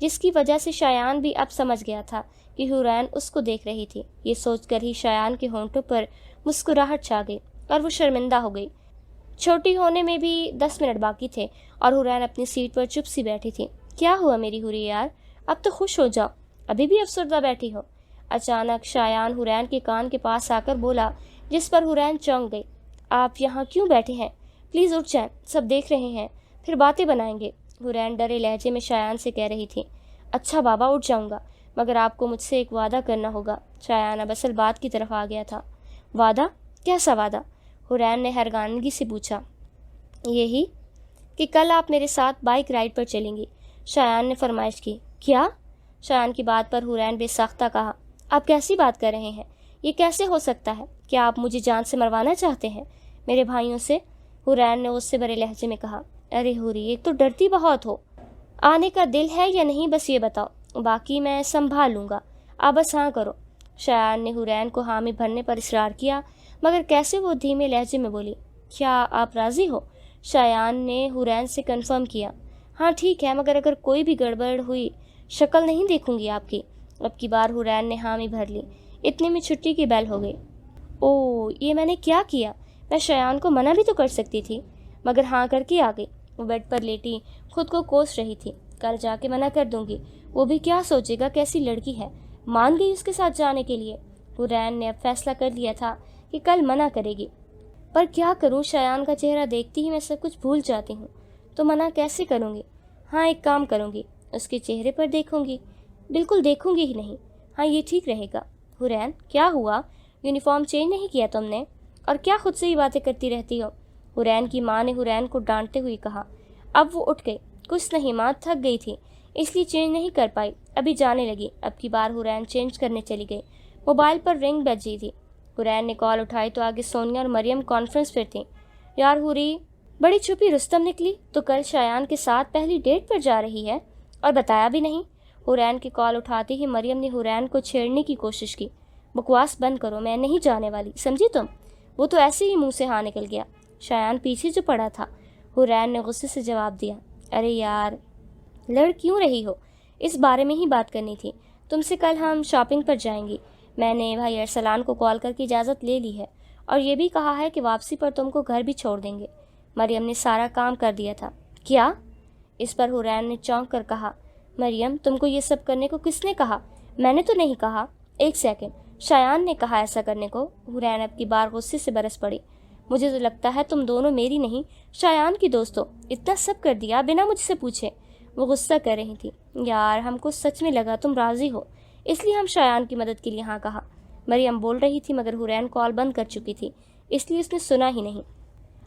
جس کی وجہ سے شایان بھی اب سمجھ گیا تھا کہ حورین اس کو دیکھ رہی تھی۔ یہ سوچ کر ہی شایان کے ہونٹوں پر مسکراہٹ چھا گئی اور وہ شرمندہ ہو گئی۔ چھوٹی ہونے میں بھی 10 منٹ باقی تھے اور حورین اپنی سیٹ پر چپ سی بیٹھی تھی۔ کیا ہوا میری حوری یار، اب تو خوش ہو جاؤ، ابھی بھی افسردہ بیٹھی ہو؟ اچانک شایان حورین کے کان کے پاس آ کر بولا، جس پر حورین چونک گئی۔ آپ یہاں کیوں بیٹھے ہیں؟ پلیز اٹھ جائیں، سب دیکھ رہے ہیں، پھر باتیں بنائیں گے، حورین ڈرے لہجے میں شایان سے کہہ رہی تھی۔ اچھا بابا، اٹھ جاؤں گا، مگر آپ کو مجھ سے ایک وعدہ کرنا ہوگا۔ شایان اب اصل بات کی طرف آ گیا تھا۔ وعدہ؟ کیسا وعدہ؟ حورین نے حیرانگی سے پوچھا۔ یہی کہ کل آپ میرے ساتھ بائک رائڈ پر چلیں گی، شایان نے فرمائش کی۔ کیا؟ شایان کی بات پر حورین بے ساختہ کہا۔ آپ کیسی بات کر رہے ہیں؟ یہ کیسے ہو سکتا ہے؟ کیا آپ مجھے جان سے مروانا چاہتے ہیں؟ میرے بھائیوں سے؟ حورین نے غصے بھرے لہجے میں کہا۔ ارے حوری، ایک تو ڈرتی بہت ہو، آنے کا دل ہے یا نہیں بس یہ بتاؤ، باقی میں سنبھال لوں گا، آپ بس ہاں کرو۔ شایان نے حورین کو حامی بھرنے پر اصرار کیا، مگر کیسے وہ دھیمے لہجے میں بولی۔ کیا آپ راضی ہو؟ شایان نے حورین سے کنفرم کیا۔ ہاں ٹھیک ہے، مگر اگر کوئی بھی گڑبڑ ہوئی شکل نہیں دیکھوں گی آپ کی۔ اب کی بار حورین نے حامی بھر لی۔ اتنے میں چھٹی کی بیل ہو گئی۔ اوہ، یہ میں نے کیا کیا؟ میں شایان کو منع بھی تو کر سکتی تھی، مگر ہاں کر کے آ گئی۔ وہ بیڈ پر لیٹی خود کو کوس رہی تھی۔ کل جا کے منع کر دوں گی، وہ بھی کیا سوچے گا، کیسی لڑکی ہے، مان گئی اس کے ساتھ جانے کے لیے۔ حورین نے اب فیصلہ کر لیا تھا کہ کل منع کرے گی، پر کیا کروں، شایان کا چہرہ دیکھتی ہی میں سب کچھ بھول جاتی ہوں، تو منع کیسے کروں گی؟ ہاں ایک کام کروں گی، اس کے چہرے پر دیکھوں گی۔ بالکل دیکھوں گی ہی نہیں۔ ہاں یہ ٹھیک رہے گا۔ حورین، کیا ہوا؟ یونیفارم چینج نہیں کیا تم نے؟ اور کیا خود سے ہی باتیں کرتی رہتی ہو؟ حورین کی ماں نے حورین کو ڈانٹتے ہوئے کہا۔ اب وہ اٹھ گئی۔ کچھ نہیں ماں، تھک گئی تھی اس لیے چینج نہیں کر پائی، ابھی جانے لگی۔ اب کی بار حورین چینج کرنے چلی گئی۔ موبائل پر رنگ بجی تھی۔ حورین نے کال اٹھائی تو آگے سونیا اور مریم کانفرنس پر تھیں۔ یار حوری، بڑی چھپی رستم نکلی، تو کل شایان کے ساتھ پہلی ڈیٹ پر جا رہی ہے اور بتایا بھی نہیں۔ حورین کی کال اٹھاتے ہی مریم نے حورین کو چھیڑنے کی کوشش کی۔ بکواس بند کرو، میں نہیں جانے والی، سمجھی تم؟ وہ تو ایسے ہی منہ سے ہاں نکل گیا۔ شایان پیچھے جو پڑا تھا۔ حورین نے غصے سے جواب دیا۔ ارے یار، لڑ کیوں رہی ہو؟ اس بارے میں ہی بات کرنی تھی تم سے۔ کل ہم شاپنگ پر جائیں گی، میں نے بھائی ارسلان کو کال کر کے اجازت لے لی ہے، اور یہ بھی کہا ہے کہ واپسی پر تم کو گھر بھی چھوڑ دیں گے۔ مریم نے سارا کام کر دیا تھا۔ کیا؟ اس پر حورین نے چونک کر کہا۔ مریم، تم کو یہ سب کرنے کو کس نے کہا؟ میں نے تو نہیں کہا۔ ایک سیکنڈ، شایان نے کہا ایسا کرنے کو۔ حورین اب کی بار غصے سے برس پڑی۔ مجھے تو لگتا ہے تم دونوں میری نہیں شایان کی دوست ہو، اتنا سب کر دیا بنا مجھ سے پوچھے۔ وہ غصہ کر رہی تھی۔ یار، ہم کو سچ میں لگا تم راضی ہو، اس لیے ہم شایان کی مدد کے لیے ہاں کہا۔ مریم بول رہی تھی مگر حورین کال بند کر چکی تھی، اس لیے اس نے سنا ہی نہیں۔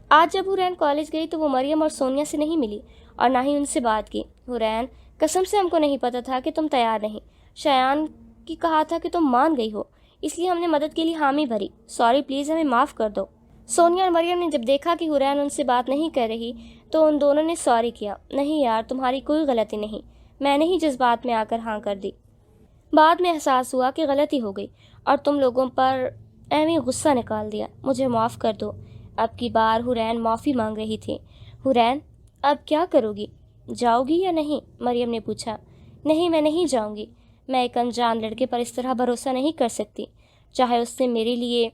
آج جب حورین کالج گئی تو وہ مریم اور سونیا سے نہیں ملی اور نہ ہی ان سے بات کی۔ حورین، قسم سے ہم کو نہیں پتا تھا کہ تم تیار نہیں، شایان کی کہا تھا کہ تم مان گئی ہو، اس لیے ہم نے مدد کے لیے حامی بھری۔ سوری، پلیز ہمیں معاف کر دو۔ سونیا اور مریم نے جب دیکھا کہ حورین ان سے بات نہیں کر رہی تو ان دونوں نے سوری کیا۔ نہیں یار، تمہاری کوئی غلطی نہیں، میں نے ہی جذبات میں آ کر ہاں کر دی۔ بعد میں احساس ہوا کہ غلطی ہو گئی اور تم لوگوں پر ایویں غصہ نکال دیا، مجھے معاف کر دو۔ اب کی بار حورین معافی مانگ رہی تھی۔ حورین، اب کیا کرو گی؟ جاؤ گی یا نہیں؟ مریم نے پوچھا۔ نہیں، میں نہیں جاؤں گی، میں ایک انجان لڑکے پر اس طرح بھروسہ نہیں کر سکتی۔ چاہے اس نے میرے لیے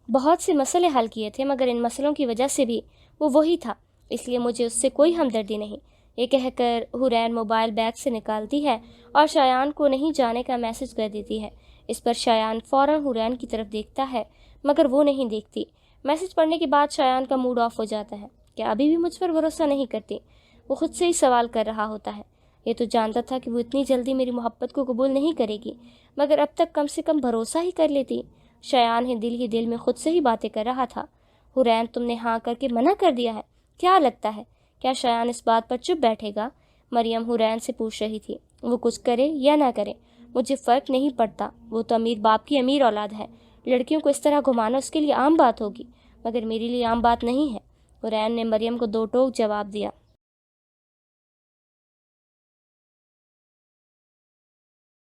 بہت سے مسئلے حل کیے تھے، مگر ان مسئلوں کی وجہ سے بھی وہ وہی تھا، اس لیے مجھے اس سے کوئی ہمدردی نہیں۔ یہ کہہ کر حورین موبائل بیگ سے نکالتی ہے اور شایان کو نہیں جانے کا میسج کر دیتی ہے۔ اس پر شایان فوراً حورین کی طرف دیکھتا ہے، مگر وہ نہیں دیکھتی۔ میسج پڑھنے کے بعد شایان کا موڈ آف ہو جاتا ہے۔ کیا ابھی بھی مجھ پر بھروسہ نہیں کرتی؟ وہ خود سے ہی سوال کر رہا ہوتا ہے۔ یہ تو جانتا تھا کہ وہ اتنی جلدی میری محبت کو قبول نہیں کرے گی، مگر اب تک کم سے کم بھروسہ ہی کر لیتی۔ شایان ہی دل میں خود سے ہی باتیں کر رہا تھا۔ حورین، تم نے ہاں کر کے منع کر دیا ہے، کیا لگتا ہے کیا شایان اس بات پر چپ بیٹھے گا؟ مریم حورین سے پوچھ رہی تھی۔ وہ کچھ کرے یا نہ کرے مجھے فرق نہیں پڑتا، وہ تو امیر باپ کی امیر اولاد ہے، لڑکیوں کو اس طرح گھمانا اس کے لیے عام بات ہوگی، مگر میرے لیے عام بات نہیں ہے۔ حورین نے مریم کو دو ٹوک جواب دیا۔